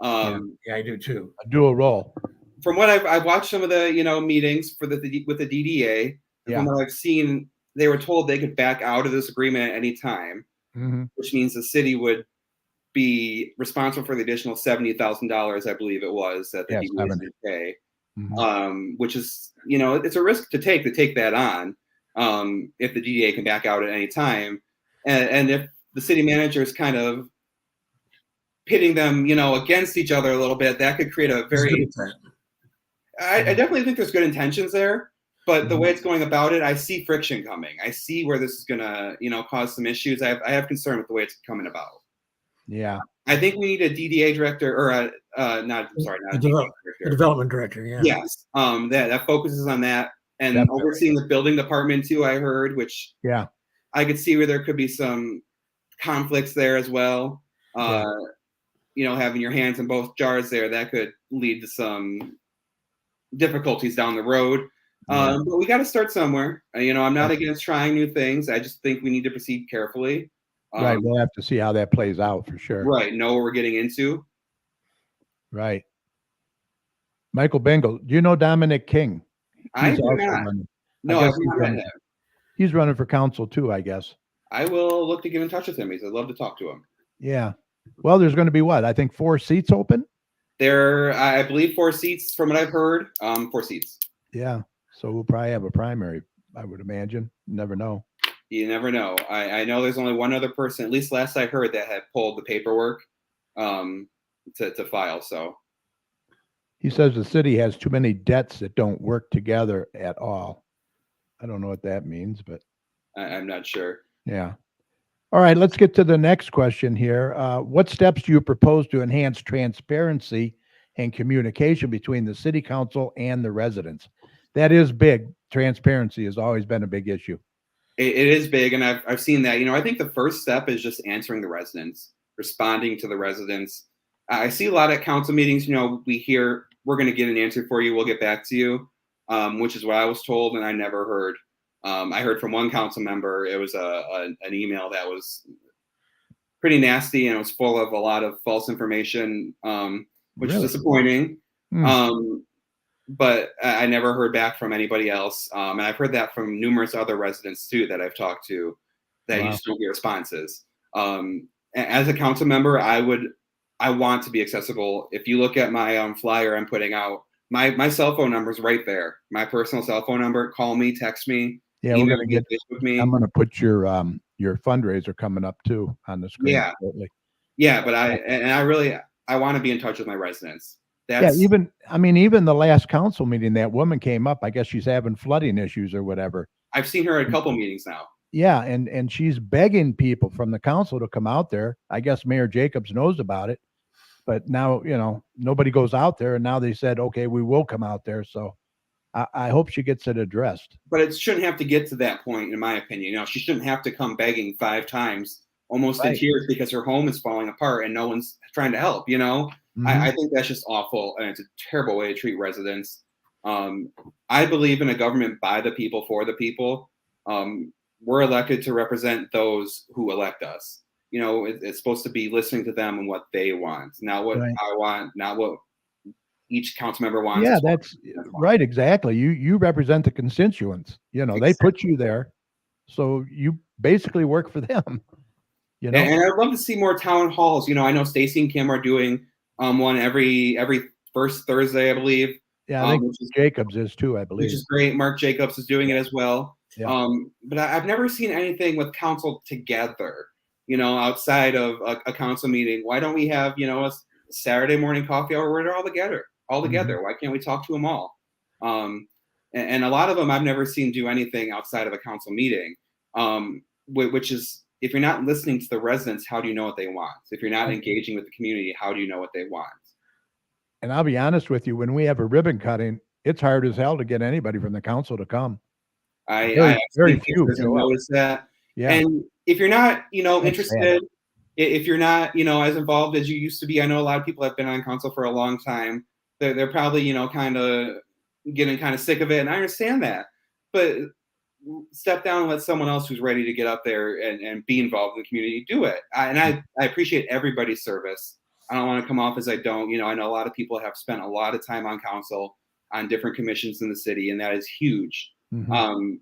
Yeah, I do too. A dual role. From what I've watched some of the meetings with the DDA, from what I've seen, they were told they could back out of this agreement at any time, which means the city would be responsible for the additional $70,000, I believe it was, that the DDA would pay. Which is, it's a risk to take that on if the DDA can back out at any time. And if the city manager is kind of pitting them, against each other a little bit, that could create a very... I definitely think there's good intentions there, but the way it's going about it, I see friction coming. I see where this is going to, cause some issues. I have concern with the way it's coming about. Yeah. I think we need a DDA director or a development director. Yeah. Yes. That focuses on that and overseeing the building department too, I heard, which I could see where there could be some conflicts there as well. Having your hands in both jars there, that could lead to some difficulties down the road. But we got to start somewhere. I'm not against trying new things. I just think we need to proceed carefully. Right. We'll have to see how that plays out for sure. Right. Know what we're getting into. Right. Michael Bengal. Do you know Dominic King? I do not. No, I've not met him. He's running for council too, I guess. I will look to get in touch with him. I'd love to talk to him. Yeah. Well, there's going to be I think 4 seats open? There, I believe 4 seats from what I've heard. 4 seats. Yeah. So we'll probably have a primary, I would imagine. Never know. You never know. I know there's only one other person, at least last I heard, that had pulled the paperwork to file. So he says the city has too many debts that don't work together at all. I don't know what that means, but I'm not sure. Yeah. All right, let's get to the next question here. What steps do you propose to enhance transparency and communication between the city council and the residents? That is big. Transparency has always been a big issue. It is big, and I've seen that. I think the first step is just answering the residents, responding to the residents. I see a lot at council meetings. We hear we're going to get an answer for you. We'll get back to you, which is what I was told, and I never heard. I heard from one council member. It was an email that was pretty nasty, and it was full of a lot of false information, which is disappointing. But I never heard back from anybody else. And I've heard that from numerous other residents too that I've talked to, that you just don't get responses. As a council member, I want to be accessible. If you look at my flyer I'm putting out, my cell phone number is right there. My personal cell phone number. Call me, text me. Yeah, we're gonna get. Facebook me. I'm gonna put your fundraiser coming up too on the screen. Yeah, shortly. Yeah, but I want to be in touch with my residents. Even the last council meeting, that woman came up. I guess she's having flooding issues or whatever. I've seen her at a couple meetings now. Yeah, and she's begging people from the council to come out there. I guess Mayor Jacobs knows about it, but now nobody goes out there, and now they said, okay, we will come out there. So I hope she gets it addressed. But it shouldn't have to get to that point, in my opinion. She shouldn't have to come begging 5 times, almost in tears, because her home is falling apart and no one's trying to help. I think that's just awful, and it's a terrible way to treat residents. I believe in a government by the people, for the people. We're elected to represent those who elect us. It's supposed to be listening to them and what they want, not what I want, not what each council member wants. Yeah, that's right. Exactly. You represent the constituents. Exactly. They put you there, so you basically work for them. And I'd love to see more town halls. I know Stacy and Kim are doing one every first Thursday, I believe. Yeah, I think Jacobs is too, I believe. Which is great. Mark Jacobs is doing it as well. Yeah. But I've never seen anything with council together, outside of a council meeting. Why don't we have, a Saturday morning coffee hour where they're all together? Mm-hmm. Why can't we talk to them all? And a lot of them I've never seen do anything outside of a council meeting, which is, if you're not listening to the residents, how do you know what they want? If you're not engaging with the community, how do you know what they want? And I'll be honest with you, when we have a ribbon cutting, it's hard as hell to get anybody from the council to come. I very few notice that. Yeah. And if you're not, interested, if you're not, as involved as you used to be, I know a lot of people have been on council for a long time. They're probably, kind of getting kind of sick of it. And I understand that. But step down and let someone else who's ready to get up there and be involved in the community do it. I appreciate everybody's service. I don't want to come off as I don't. I know a lot of people have spent a lot of time on council, on different commissions in the city, and that is huge. Mm-hmm.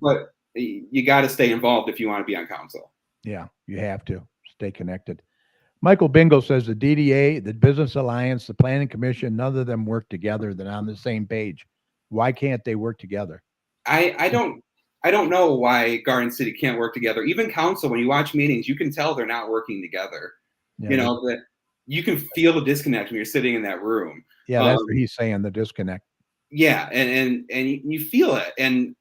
But you got to stay involved if you want to be on council. Yeah, you have to stay connected. Michael Bingo says the DDA, the Business Alliance, the Planning Commission, none of them work together. They're on the same page. Why can't they work together? I don't know why Garden City can't work together. Even council, when you watch meetings, you can tell they're not working together. Yeah, that you can feel the disconnect when you're sitting in that room. Yeah, that's what he's saying, the disconnect. Yeah, and you feel it. And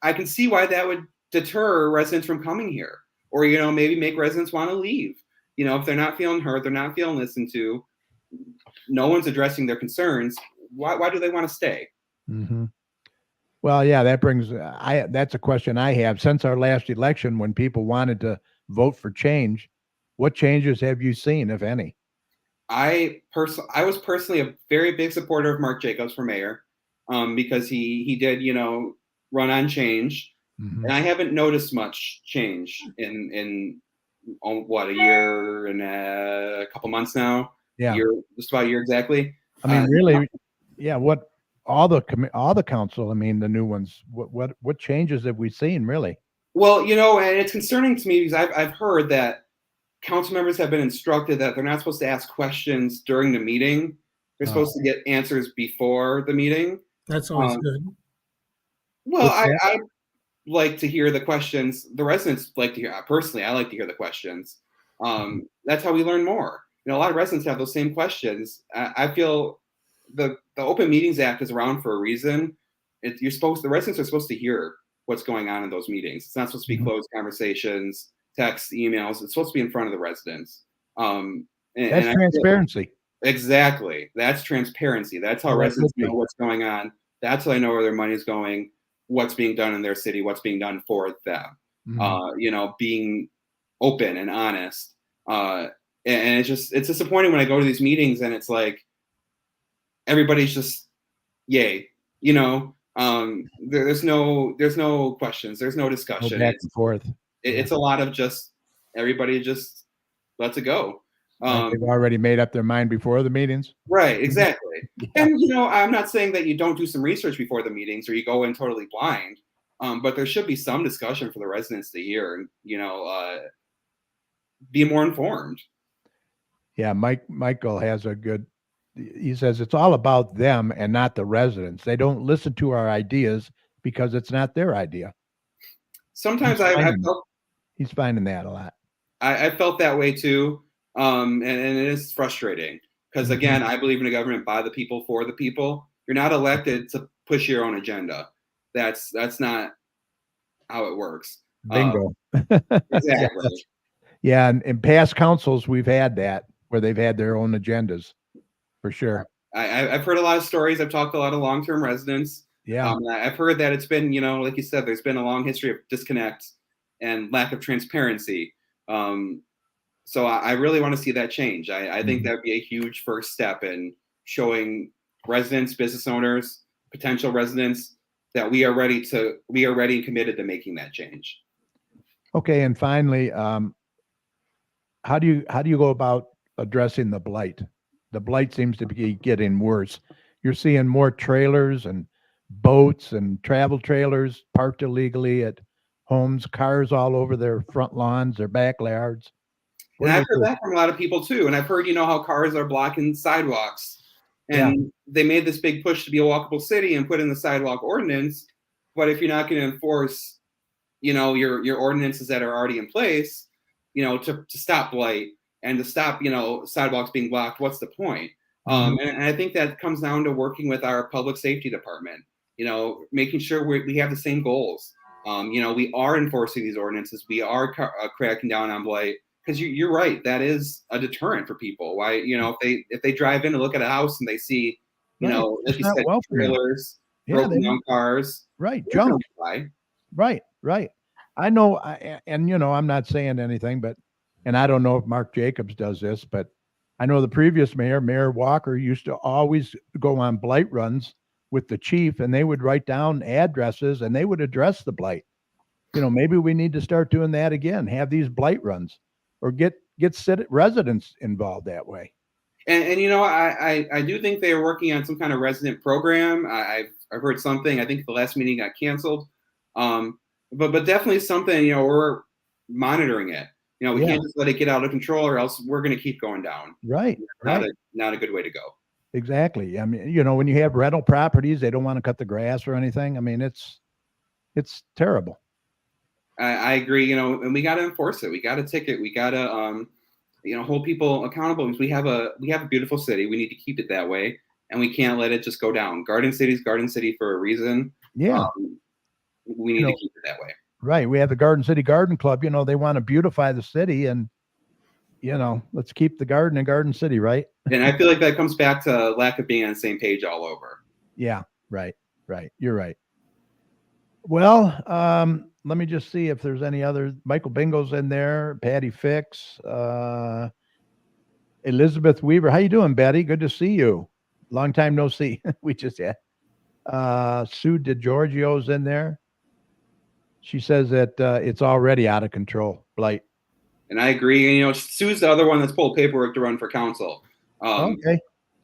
I can see why that would deter residents from coming here. Or, maybe make residents want to leave. If they're not feeling heard, they're not feeling listened to, no one's addressing their concerns, why do they want to stay? Mm-hmm. Well, yeah, that brings, that's a question I have. Since our last election, when people wanted to vote for change, what changes have you seen, if any? I was personally a very big supporter of Mark Jacobs for mayor, because he did, run on change. Mm-hmm. And I haven't noticed much change in a year and a couple months now. Yeah, just about a year exactly. I mean, really, yeah. What all the council? I mean, the new ones. What changes have we seen, really? Well, and it's concerning to me because I've heard that council members have been instructed that they're not supposed to ask questions during the meeting. They're supposed to get answers before the meeting. That's always good. Well, I like to hear the questions. The residents like to hear. Personally, I like to hear the questions. That's how we learn more. A lot of residents have those same questions. I feel the Open Meetings Act is around for a reason. The residents are supposed to hear what's going on in those meetings. It's not supposed to be closed conversations. texts, emails. It's supposed to be in front of the residents. That's transparency. Exactly. That's transparency. That's how residents know what's going on. That's how they know where their money is going, what's being done in their city, what's being done for them. Being open and honest. And it's disappointing when I go to these meetings and it's like everybody's just yay. There's no questions, there's no discussion. Back and forth. It's a lot of just everybody just lets it go. They've already made up their mind before the meetings. Right, exactly. Yeah. And I'm not saying that you don't do some research before the meetings or you go in totally blind, but there should be some discussion for the residents to hear and be more informed. Yeah, Michael has a good. He says it's all about them and not the residents. They don't listen to our ideas because it's not their idea. Sometimes he's finding that a lot. I felt that way too. And it is frustrating because again, I believe in a government by the people, for the people. You're not elected to push your own agenda. That's not how it works. Bingo. Exactly. Yeah. And in past councils, we've had that where they've had their own agendas for sure. I've heard a lot of stories. I've talked to a lot of long-term residents. Yeah. I've heard that it's been, like you said, there's been a long history of disconnect and lack of transparency. So I really want to see that change. I think that would be a huge first step in showing residents, business owners, potential residents that we are ready and committed to making that change. Okay. And finally, how do you go about addressing the blight? The blight seems to be getting worse. You're seeing more trailers and boats and travel trailers parked illegally at homes, cars all over their front lawns, their backyards. And I've heard that from a lot of people too. And I've heard, how cars are blocking sidewalks. And they made this big push to be a walkable city and put in the sidewalk ordinance. But if you're not going to enforce, your ordinances that are already in place, to stop blight and to stop, sidewalks being blocked, what's the point? And I think that comes down to working with our public safety department, making sure we have the same goals. We are enforcing these ordinances. We are cracking down on blight. Because you're right, that is a deterrent for people. Why, if they drive in and look at a house and they see, like you said, trailers, broken down cars, junk, right. I know, I'm not saying anything, and I don't know if Mark Jacobs does this, but I know the previous Mayor Walker, used to always go on blight runs with the chief, and they would write down addresses and they would address the blight. Maybe we need to start doing that again. Have these blight runs. Or get residents involved that way. And I do think they are working on some kind of resident program. I've heard something. I think the last meeting got canceled. But definitely something. We're monitoring it. We can't just let it get out of control, or else we're going to keep going down. Right. Not a good way to go. Exactly. I mean, when you have rental properties, they don't want to cut the grass or anything. I mean, it's terrible. I agree, and we got to enforce it. We got to ticket. We got to, hold people accountable because we have a beautiful city. We need to keep it that way, and we can't let it just go down. Garden City's Garden City for a reason. Yeah, we need to keep it that way. Right. We have the Garden City Garden Club. They want to beautify the city, and let's keep the garden in Garden City, right? And I feel like that comes back to lack of being on the same page all over. Yeah. Right. You're right. Well, let me just see if there's any other. Michael Bingo's in there. Patty Fix, Elizabeth Weaver. How you doing, Betty? Good to see you. Long time no see. We just had Sue DiGiorgio's in there. She says that it's already out of control, blight. And I agree. And Sue's the other one that's pulled paperwork to run for council. Okay.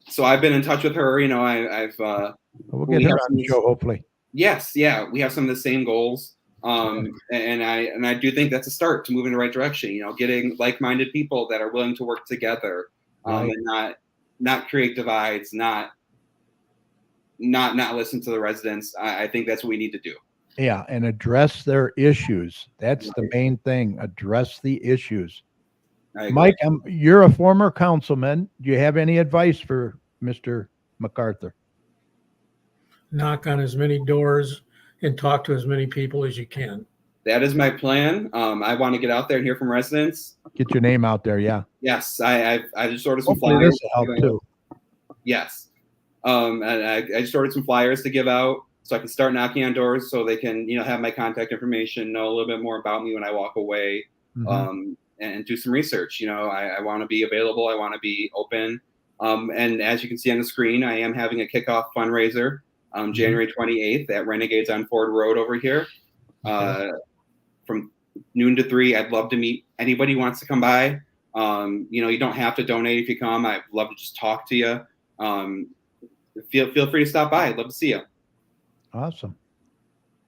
So I've been in touch with her. We'll get her on the show hopefully. Yes, yeah, we have some of the same goals. And I do think that's a start to move in the right direction. Getting like-minded people that are willing to work together, and not create divides, not listen to the residents. I think that's what we need to do. Yeah, and address their issues. That's the main thing. Address the issues. Mike, you're a former councilman. Do you have any advice for Mr. McArthur? Knock on as many doors and talk to as many people as you can. That is my plan. I want to get out there and hear from residents. Get your name out there. Yeah. Yes, I just ordered some Hopefully flyers. this will help too. Yes. And I just ordered some flyers to give out so I can start knocking on doors so they can, have my contact information, know a little bit more about me when I walk away, and do some research. I want to be available. I want to be open. And as you can see on the screen, I am having a kickoff fundraiser January 28th at Renegades on Ford Road over here. From noon to 3. I'd love to meet anybody who wants to come by. You don't have to donate if you come. I'd love to just talk to you. Feel free to stop by. I'd love to see you. Awesome.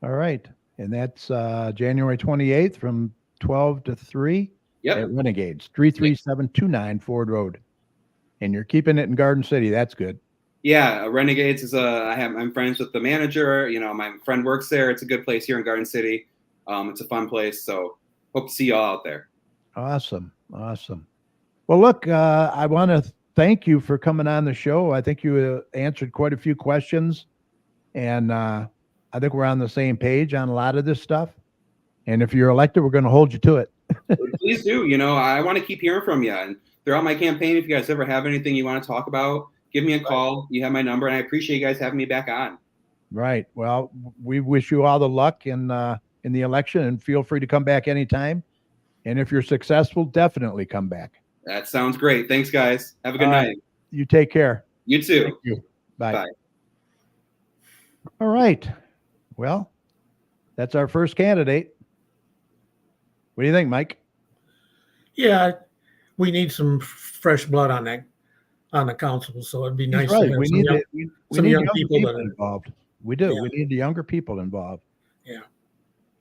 All right. And that's January 28th from 12 to 3 at Renegades, 33729 Ford Road. And you're keeping it in Garden City. That's good. Yeah, Renegades is I'm friends with the manager. My friend works there. It's a good place here in Garden City. It's a fun place. So hope to see you all out there. Awesome. Well, look, I want to thank you for coming on the show. I think you answered quite a few questions, and I think we're on the same page on a lot of this stuff. And if you're elected, we're going to hold you to it. Please do. I want to keep hearing from you. And throughout my campaign, if you guys ever have anything you want to talk about, give me a call. You have my number, and I appreciate you guys having me back on. Right. Well, we wish you all the luck in the election, and feel free to come back anytime. And if you're successful, definitely come back. That sounds great. Thanks, guys. Have a good night. You take care. You too. Thank you. Bye. Bye. All right. Well, that's our first candidate. What do you think, Mike? Yeah, we need some fresh blood on the council, so it'd be nice right. to have we some need young people that are involved. We do. Yeah. We need the younger people involved. Yeah.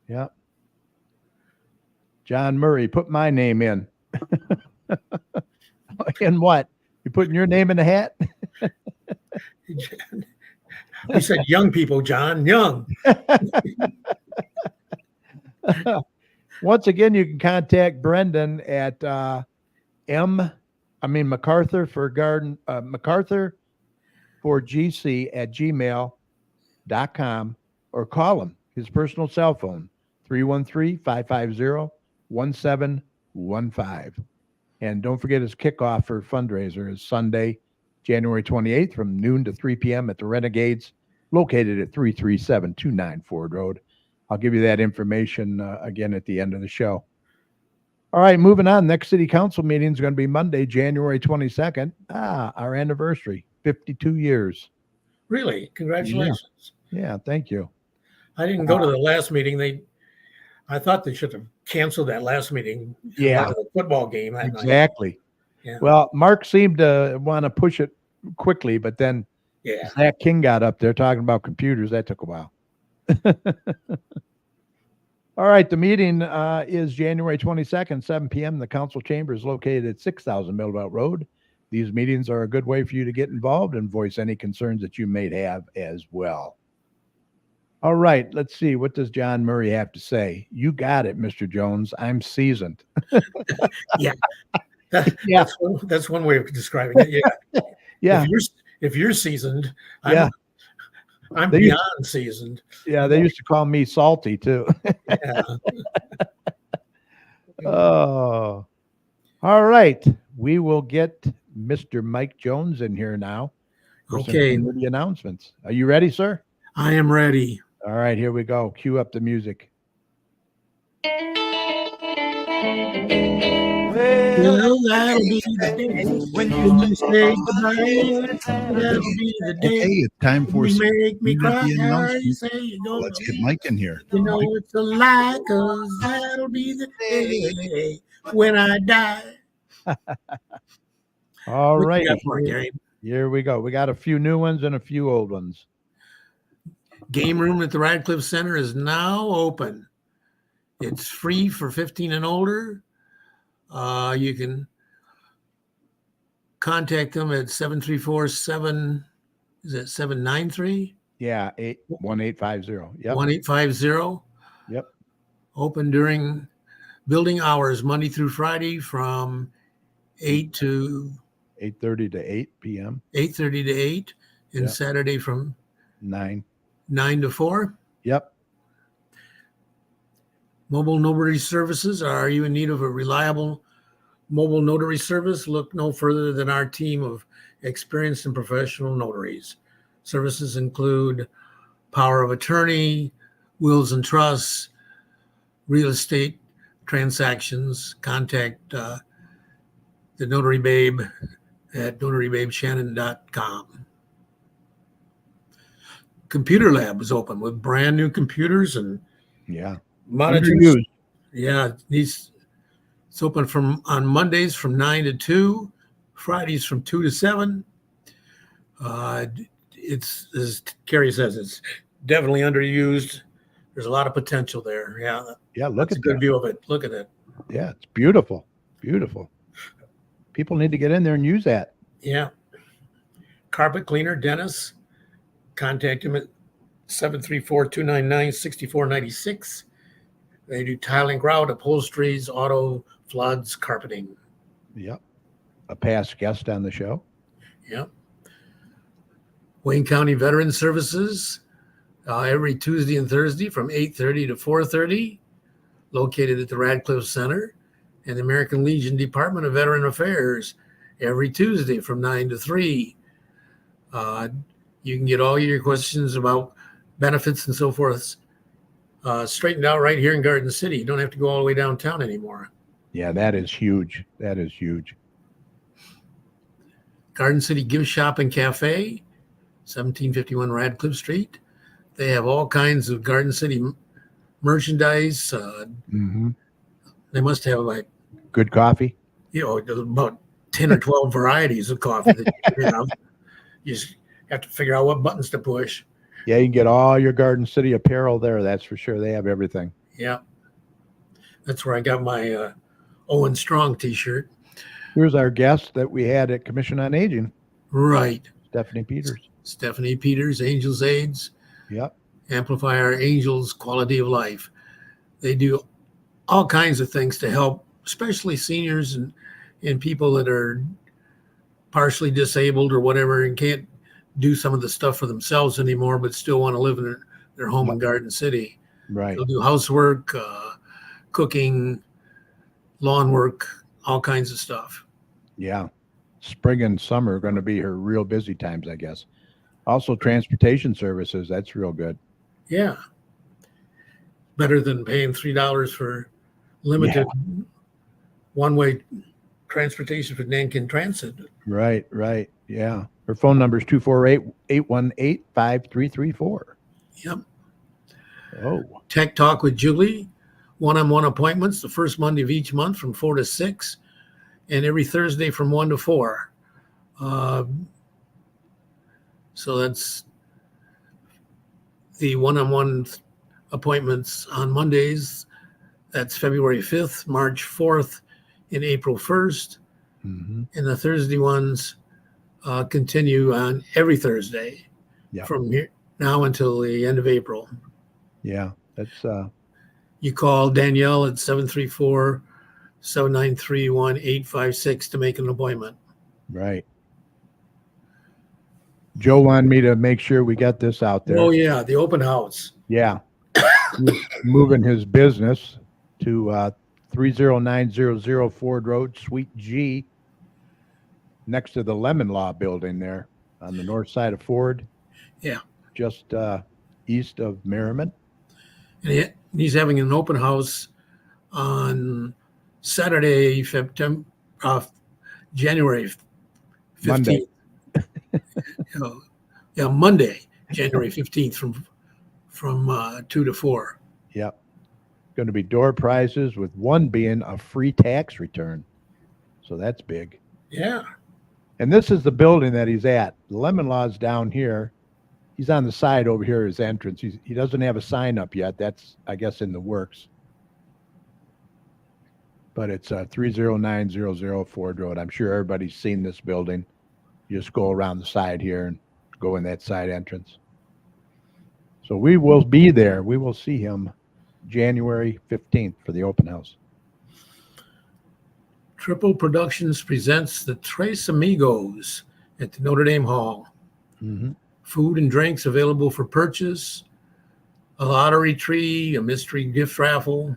Yeah. John Murray, put my name in. In what? You putting your name in the hat? We said young people, John, young. Once again, you can contact Brenden at McArthur for garden, McArthur for GC at gmail.com, or call him, his personal cell phone, 313-550-1715. And don't forget his kickoff for fundraiser is Sunday, January 28th from noon to 3 p.m. at the Renegades, located at 33729 Ford Road. I'll give you that information again at the end of the show. All right, moving on. Next city council meeting is going to be Monday, January 22nd. Our anniversary, 52 years. Really? Congratulations. Yeah, thank you. I didn't go to the last meeting. I thought they should have canceled that last meeting. Yeah. The football game that exactly. night. Yeah. Well, Mark seemed to want to push it quickly, but then Zach King got up there talking about computers. That took a while. All right, the meeting is January 22nd, 7 p.m. The council chamber is located at 6000 Millbelt Road. These meetings are a good way for you to get involved and voice any concerns that you may have as well. All right, let's see. What does John Murray have to say? You got it, Mr. Jones. I'm seasoned. Yeah. That's one way of describing it. Yeah. Yeah. If you're seasoned, I'm They beyond seasoned. Yeah, they used to call me salty too. Yeah. Oh, all right. We will get Mr. Mike Jones in here now for some community announcements. Are you ready, sir? I am ready. All right, here we go. Cue up the music. Well, that'll be the day when you say goodbye. That'll be the day. Okay, it's time for you some make me cry. community You announcements. say you're gonna Let's get Mike in here. You know Mike. it's a lie, 'cause that'll be the day when I die. All What right. you got for it, Gary? Here we go. We got a few new ones and a few old ones. Game room at the Radcliffe Center is now open. It's free for 15 and older. You can contact them at 734-793? Yeah, 1850. Yep. 1850. Yep. Open during building hours, Monday through Friday from 8 to 8:30 to 8 p.m. 8:30 to 8, and Yep. Saturday from 9. 9 to 4. Yep. Mobile notary services. Are you in need of a reliable mobile notary service? Look no further than our team of experienced and professional notaries. Services include power of attorney, wills and trusts, real estate transactions. Contact the Notary Babe at notarybabeshannon.com. Computer lab is open with brand new computers and Yeah. monitors. Underused. Yeah, it's open on Mondays from 9 to 2, Fridays from 2 to 7. It's, as Carrie says, it's definitely underused. There's a lot of potential there. Yeah, Yeah. Look that's at a good that. view of it. Look at it. Yeah. It's beautiful. Beautiful. People need to get in there and use that. Yeah. Carpet cleaner, Dennis. Contact him at 734-299-6496. They do tiling, grout, upholsteries, auto, floods, carpeting. Yep. A past guest on the show. Yep. Wayne County Veteran Services, every Tuesday and Thursday from 8:30 to 4:30, located at the Radcliffe Center, and the American Legion Department of Veteran Affairs, every Tuesday from 9 to 3. You can get all your questions about benefits and so forth straightened out right here in Garden City. You don't have to go all the way downtown anymore. Yeah, that is huge. That is huge. Garden City Gift Shop and Cafe, 1751 Radcliffe Street. They have all kinds of Garden City merchandise. They must have like, Good coffee. about 10 or 12 varieties of coffee that you can figure out. You just have to figure out what buttons to push. Yeah, you can get all your Garden City apparel there. That's for sure. They have everything. Yeah. That's where I got my Owen Strong t-shirt. Here's our guest that we had at Commission on Aging, Right. Stephanie Peters. Stephanie Peters, Angels AIDS. Yep. Amplify our Angels' quality of life. They do all kinds of things to help, especially seniors and people that are partially disabled or whatever and can't do some of the stuff for themselves anymore, but still want to live in their home in Garden City. Right. They'll do housework, cooking, lawn work, all kinds of stuff. Yeah. Spring and summer are going to be her real busy times, I guess. Also, transportation services. That's real good. Yeah. Better than paying $3 for limited one-way transportation for Nankin Transit. Right. Right. Yeah. Her phone number is 248-818-5334. Yep. Oh. Tech Talk with Julie, one-on-one appointments the first Monday of each month from 4 to 6, and every Thursday from 1 to 4. So that's the one-on-one appointments on Mondays. That's February 5th, March 4th, and April 1st. Mm-hmm. And the Thursday ones continue on every Thursday from here now until the end of April. Yeah. That's You call Danielle at 734-793-1856 to make an appointment. right. Joe wanted me to make sure we got this out there. Oh, yeah, the open house. Yeah. He's moving his business to 30900 Ford Road, Suite G, next to the Lemon Law building there on the north side of Ford. Yeah. Just east of Merriman. And he's having an open house on Saturday, January 15th. Monday. Monday, January 15th from 2 to 4. Yep. Going to be door prizes, with one being a free tax return. So that's big. Yeah. And this is the building that he's at. The Lemon Law's down here. He's on the side over here, his entrance. He doesn't have a sign up yet. That's, I guess, in the works. But it's 30900 Ford Road. I'm sure everybody's seen this building. You just go around the side here and go in that side entrance. So we will be there. We will see him January 15th for the open house. Triple Productions presents the Tres Amigos at the Notre Dame Hall. Mm-hmm. Food and drinks available for purchase, a lottery tree, a mystery gift raffle,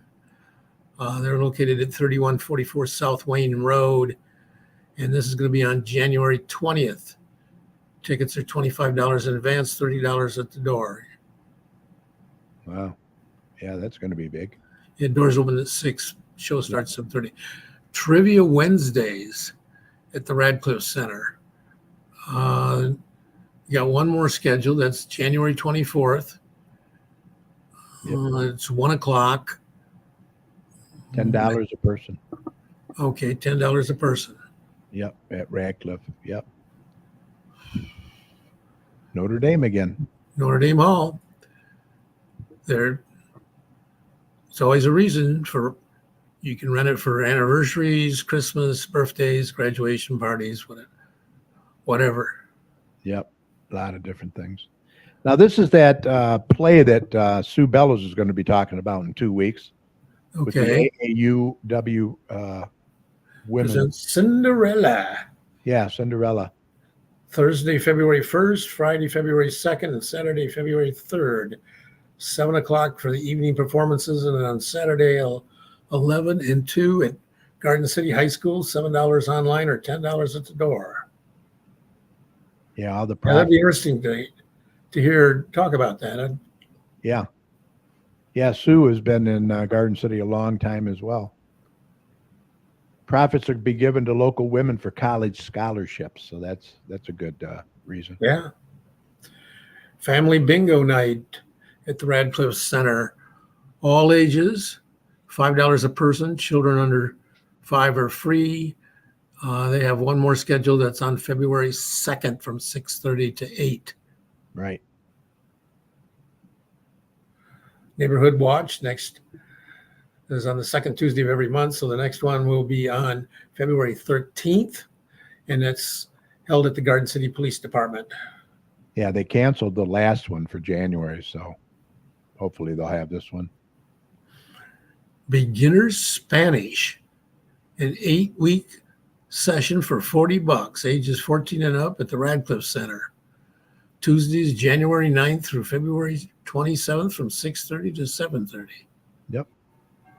They're located at 3144 South Wayne Road, and this is going to be on January 20th. Tickets are $25 in advance, $30 at the door. Wow. Yeah, that's going to be big. Yeah, doors open at 6. Show starts at 7:30. Trivia Wednesdays at the Radcliffe Center. You got one more schedule. That's January 24th. Yep. It's 1 o'clock. $10 a person. Okay, $10 a person. Yep, at Radcliffe. Yep. Notre Dame again. Notre Dame Hall. It's always a reason for, you can rent it for anniversaries, Christmas, birthdays, graduation parties, whatever. Yep, a lot of different things. Now, this is that play that Sue Bellows is going to be talking about in 2 weeks. With Okay. the AAUW women. Presents Cinderella. Yeah, Cinderella. Thursday, February 1st, Friday, February 2nd, and Saturday, February 3rd. 7 o'clock for the evening performances, and then on Saturday, 11 and 2 at Garden City High School, $7 online or $10 at the door. Yeah, all the Yeah, that'd be interesting to hear talk about that. Yeah. Yeah, Sue has been in Garden City a long time as well. Profits are to be given to local women for college scholarships, so that's a good reason. Yeah. Family bingo night at the Radcliffe Center. All ages, $5 a person. Children under 5 are free. They have one more schedule that's on February 2nd from 6:30 to 8. Right. Neighborhood Watch next is on the second Tuesday of every month. So the next one will be on February 13th, and it's held at the Garden City Police Department. Yeah, they canceled the last one for January, so hopefully they'll have this one. Beginner's Spanish, an 8-week session for $40, ages 14 and up at the Radcliffe Center. Tuesdays, January 9th through February 27th from 6:30 to 7:30. Yep.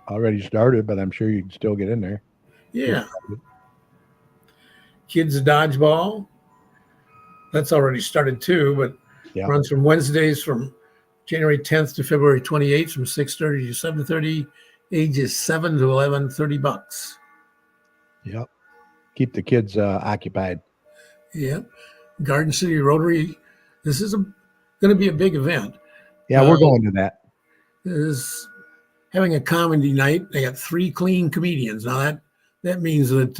Already started, but I'm sure you can still get in there. Yeah. Kids Dodgeball. That's already started too, but Yeah. runs from Wednesdays from January 10th to February 28th from 6:30 to 7:30, ages 7 to 11, $30. Yep. Keep the kids occupied. Yep. Garden City Rotary. This is going to be a big event. Yeah, we're going to that. Is having a comedy night. They got 3 clean comedians. Now that means that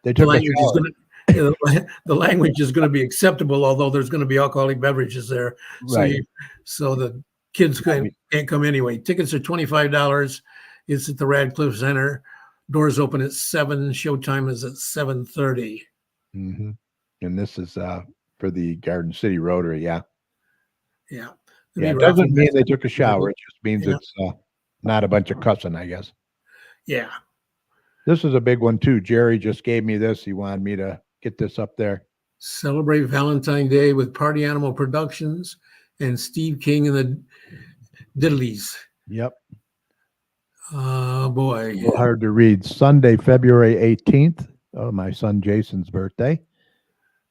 They the took a language is shower. going to the language is going to be acceptable, although there's going to be alcoholic beverages there. Right. So the kids can't come anyway. Tickets are $25. It's at the Radcliffe Center. Doors open at 7. Showtime is at 7:30. Mm-hmm. And this is for the Garden City Rotary. Yeah. Yeah. Yeah. It doesn't mean they took a shower. It just means Yeah. it's not a bunch of cussing, I guess. Yeah. This is a big one too. Jerry just gave me this. He wanted me to get this up there. Celebrate Valentine's Day with Party Animal Productions and Steve King and the Diddleys. Yep. Oh, boy. A little hard to read. Sunday, February 18th. Oh, my son Jason's birthday.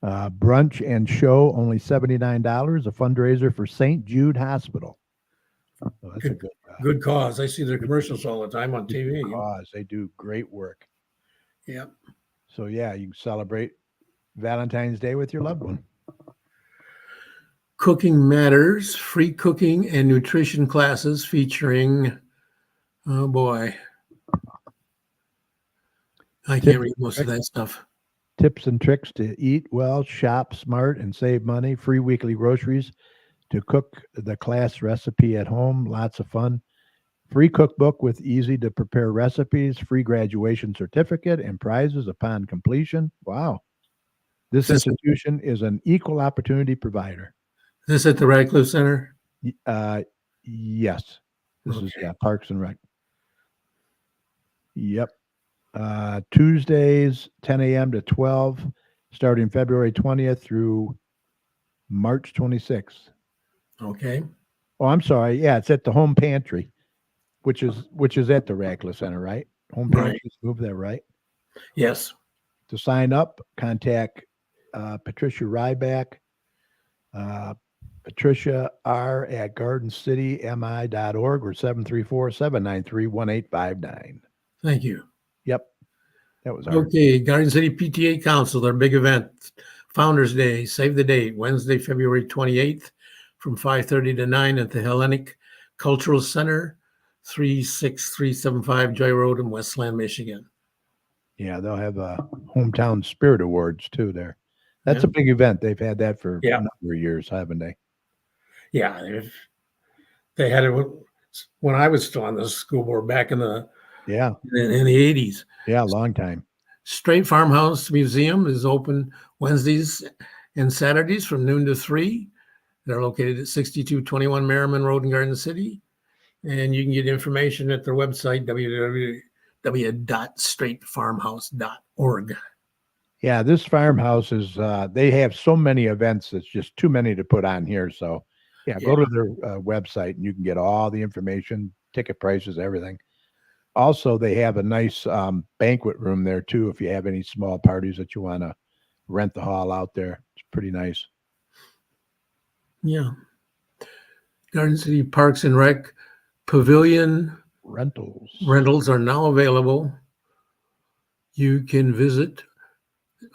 Brunch and show, only $79. A fundraiser for St. Jude Hospital. So that's a Good cause. I see their commercials all the time on TV. cause. They do great work. Yeah. So yeah, you can celebrate Valentine's Day with your loved one. Cooking Matters, free cooking and nutrition classes featuring, oh boy, I can't read most of that stuff. Tips and tricks to eat well, shop smart, and save money. Free weekly groceries to cook the class recipe at home. Lots of fun. Free cookbook with easy to prepare recipes. Free graduation certificate and prizes upon completion. Wow. This institution is an equal opportunity provider. This at the Radcliffe Center? Yes. This is Okay. Parks and Rec. Yep. Tuesdays, 10 a.m. to 12, starting February 20th through March 26th. Okay. Oh, I'm sorry. Yeah, it's at the home pantry. which is at the Radcliffe Center, right? Hometown Right. just moved there, right? Yes. To sign up, contact Patricia Ryback, Patricia R at gardencitymi.org or 734-793-1859. Thank you. Yep. That was hard. Okay, Garden City PTA Council, their big event, Founders Day, save the date, Wednesday, February 28th from 5:30 to 9 at the Hellenic Cultural Center, 36375 Joy Road in Westland, Michigan. Yeah, they'll have hometown spirit awards too there. That's Yeah. a big event. They've had that for Yeah. a number of years, haven't they? Yeah, they had it when I was still on the school board back in the Yeah. in the 80s. Yeah, long time. Straight Farmhouse Museum is open Wednesdays and Saturdays from noon to 3. They're located at 6221 Merriman Road in Garden City. And you can get information at their website, www.straightfarmhouse.org. Yeah, this farmhouse is they have so many events, it's just too many to put on here. So yeah, go to their website and you can get all the information, ticket prices, everything. Also, they have a nice banquet room there too. If you have any small parties that you want to rent the hall out there, it's pretty nice. Yeah. Garden City Parks and Rec Pavilion rentals are now available. You can visit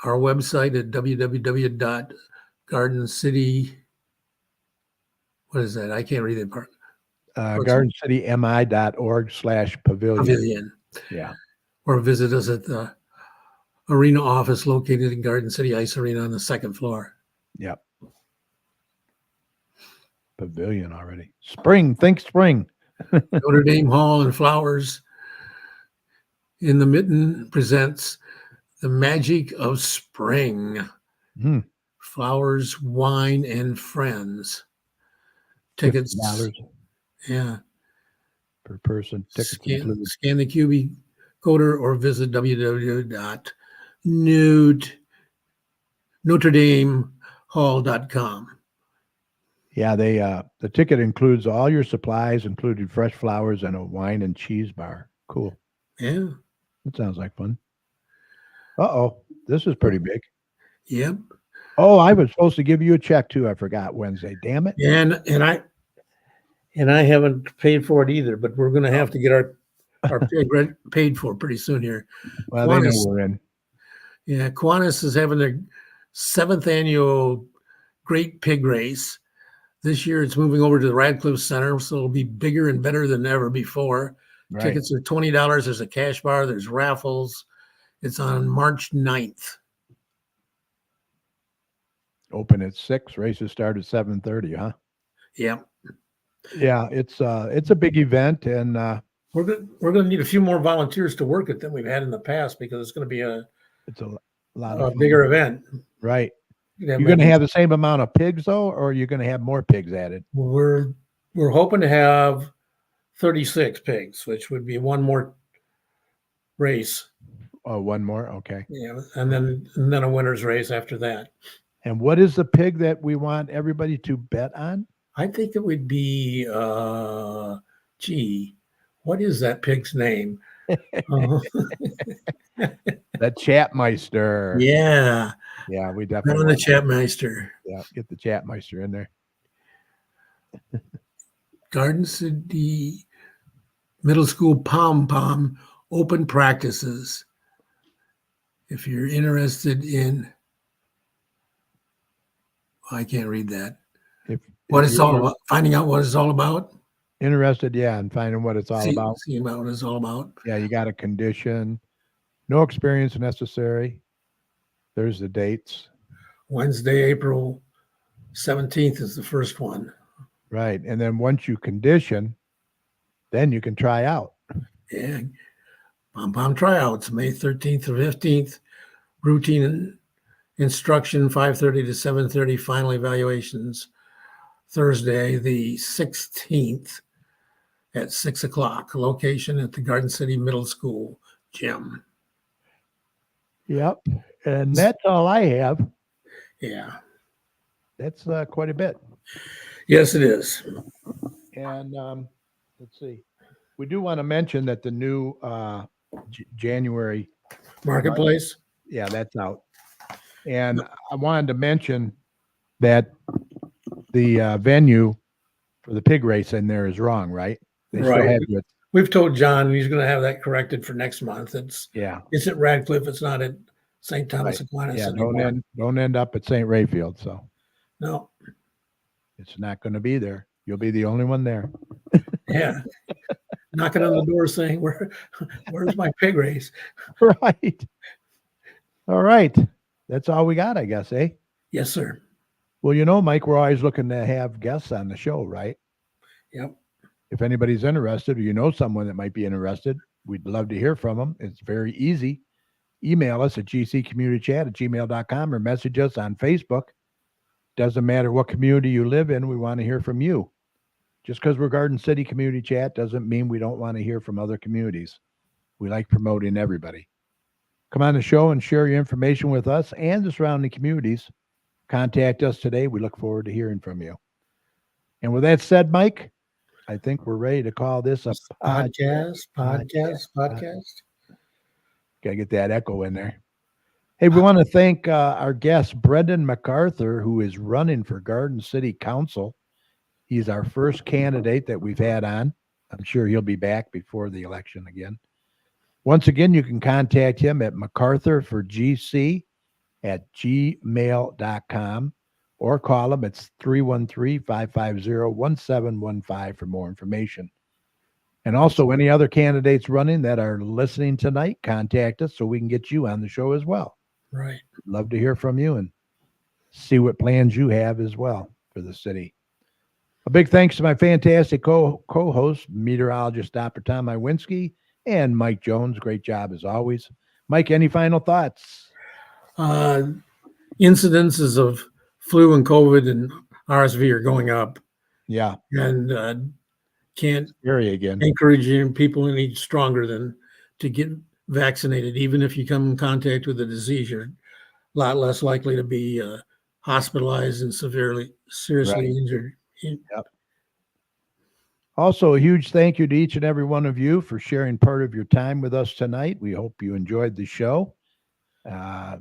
our website at www.gardencity. What is that? I can't read that part. gardencitymi.org/pavilion. Yeah. Or visit us at the arena office located in Garden City Ice Arena on the second floor. Yep. Pavilion already. Spring, think spring. Notre Dame Hall and Flowers in the Mitten presents The Magic of Spring. Flowers, Wine, and Friends. Tickets. $50. Yeah. Per person. Tickets included. Scan the QB coder or visit www.notredamehall.com. Yeah, the ticket includes all your supplies, including fresh flowers and a wine and cheese bar. Cool. Yeah. That sounds like fun. Uh-oh. This is pretty big. Yep. Oh, I was supposed to give you a check too. I forgot Wednesday. Damn it. And I haven't paid for it either, but we're going to have to get our paid for pretty soon here. Well, they know we're in. Yeah, Kiwanis is having their 7th annual Great Pig Race. This year it's moving over to the Radcliffe Center, so it'll be bigger and better than ever before. Right. Tickets are $20. There's a cash bar. There's raffles. It's on March 9th. Open at 6. Races start at 7:30, huh? Yep. Yeah, it's a big event, and we're gonna need a few more volunteers to work it than we've had in the past because it's going to be a lot of bigger event. Right. You're going to have the same amount of pigs though, or you're going to have more pigs added? We're hoping to have 36 pigs, which would be one more race. Oh, one more. Okay. Yeah, and then a winner's race after that. And what is the pig that we want everybody to bet on? I think it would be what is that pig's name? The Chapmeister. Yeah. Yeah, we definitely want the Chapmeister. Yeah, get the Chapmeister in there. Garden City Middle School Pom-Pom open practices. If you're interested in, I can't read that. What it's all about, finding out what it's all about. Interested, yeah, and finding what it's all about. See about what it's all about. Yeah, you got a condition. No experience necessary. There's the dates. Wednesday, April 17th is the first one. Right. And then once you condition, then you can try out. Yeah. Pom-Pom tryouts, May 13th to 15th. Routine instruction, 5:30 to 7:30. Final evaluations, Thursday, the 16th at 6 o'clock. Location at the Garden City Middle School gym. Yep. And that's all I have. Yeah. That's quite a bit. Yes, it is. And let's see. We do want to mention that the new January, Marketplace. yeah, that's out. And I wanted to mention that the venue for the pig race in there is wrong, right? They still Right. had it. We've told John he's going to have that corrected for next month. It's Yeah. at Radcliffe. It's not at St. Thomas Right. Aquinas Yeah, anymore. don't end up at St. Rayfield. So No. it's not going to be there. You'll be the only one there. Yeah. Knocking on the door saying, where's my pig race? Right. All right. That's all we got, I guess, eh? Yes, sir. Well, Mike, we're always looking to have guests on the show, right? Yep. If anybody's interested or you know someone that might be interested, we'd love to hear from them. It's very easy. Email us at gccommunitychat@gmail.com or message us on Facebook. Doesn't matter what community you live in, we want to hear from you. Just because we're Garden City Community Chat doesn't mean we don't want to hear from other communities. We like promoting everybody. Come on the show and share your information with us and the surrounding communities. Contact us today. We look forward to hearing from you. And with that said, Mike, I think we're ready to call this a Podcast. Got to get that echo in there. Hey, we want to thank our guest, Brenden McArthur, who is running for Garden City Council. He's our first candidate that we've had on. I'm sure he'll be back before the election again. Once again, you can contact him at McArthur4GC@gmail.com or call him. It's 313-550-1715 for more information. And also, any other candidates running that are listening tonight, contact us so we can get you on the show as well. Right. Love to hear from you and see what plans you have as well for the city. A big thanks to my fantastic co-host, meteorologist Dr. Tom Iwinski, and Mike Jones. Great job as always. Mike, any final thoughts? Incidences of flu and COVID and RSV are going up. Yeah. And can't Scary again. encourage people any stronger than to get vaccinated. Even if you come in contact with the disease, you're a lot less likely to be hospitalized and seriously injured. Yep. Also, a huge thank you to each and every one of you for sharing part of your time with us tonight. We hope you enjoyed the show.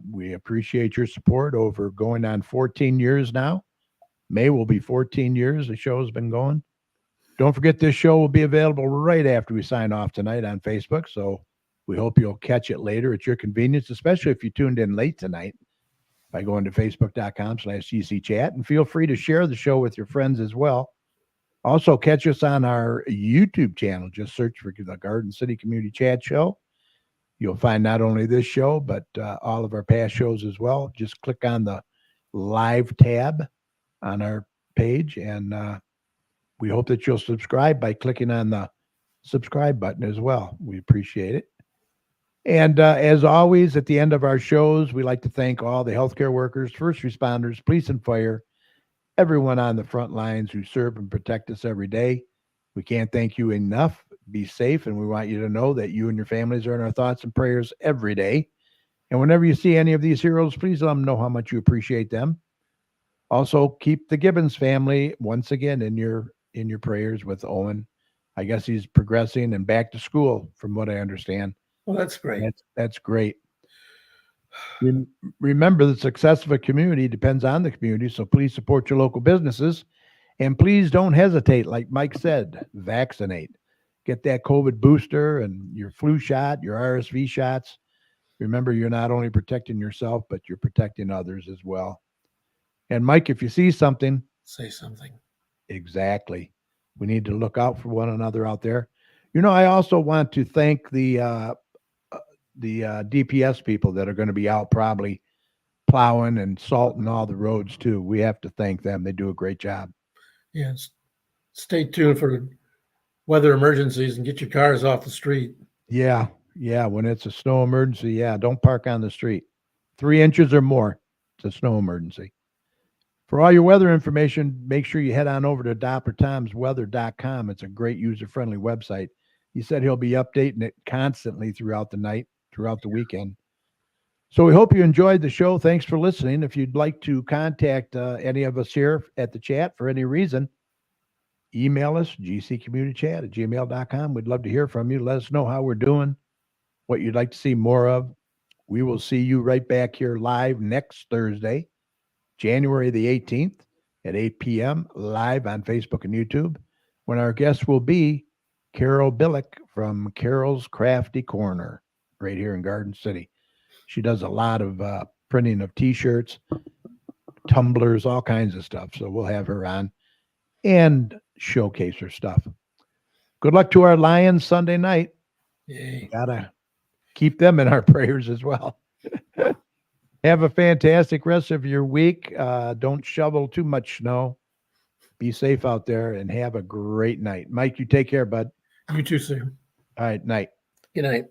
We appreciate your support over going on 14 years now. May will be 14 years the show has been going. Don't forget, this show will be available right after we sign off tonight on Facebook. So we hope you'll catch it later at your convenience, especially if you tuned in late tonight by going to facebook.com/GCChat. And feel free to share the show with your friends as well. Also, catch us on our YouTube channel. Just search for the Garden City Community Chat Show. You'll find not only this show, but all of our past shows as well. Just click on the live tab on our page, and we hope that you'll subscribe by clicking on the subscribe button as well. We appreciate it. And as always, at the end of our shows, we like to thank all the healthcare workers, first responders, police and fire, everyone on the front lines who serve and protect us every day. We can't thank you enough. Be safe, and we want you to know that you and your families are in our thoughts and prayers every day. And whenever you see any of these heroes, please let them know how much you appreciate them. Also, keep the Gibbons family once again in your prayers with Owen. I guess he's progressing and back to school, from what I understand. Well, that's great. That's great. Remember, the success of a community depends on the community, so please support your local businesses. And please don't hesitate. Like Mike said, vaccinate. Get that COVID booster and your flu shot, your RSV shots. Remember, you're not only protecting yourself, but you're protecting others as well. And Mike, if you see something, say something. Exactly. We need to look out for one another out there. I also want to thank the DPS people that are going to be out probably plowing and salting all the roads too. We have to thank them. They do a great job. Yes. Stay tuned for weather emergencies and get your cars off the street. Yeah. When it's a snow emergency, don't park on the street. 3 inches or more, it's a snow emergency. For all your weather information, make sure you head on over to DrTomsWeather.com. It's a great user-friendly website. He said he'll be updating it constantly throughout the night, throughout the weekend. So we hope you enjoyed the show. Thanks for listening. If you'd like to contact any of us here at the chat for any reason, email us, gccommunitychat@gmail.com. We'd love to hear from you. Let us know how we're doing, what you'd like to see more of. We will see you right back here live next Thursday, January the 18th at 8 p.m. live on Facebook and YouTube, when our guest will be Carol Billick from Carol's Crafty Corner right here in Garden City. She does a lot of printing of T-shirts, tumblers, all kinds of stuff. So we'll have her on and showcase her stuff. Good luck to our Lions Sunday night. Yay. Gotta keep them in our prayers as well. Have a fantastic rest of your week. Don't shovel too much snow. Be safe out there and have a great night. Mike, you take care, bud. You too, Sam. All right, night. Good night.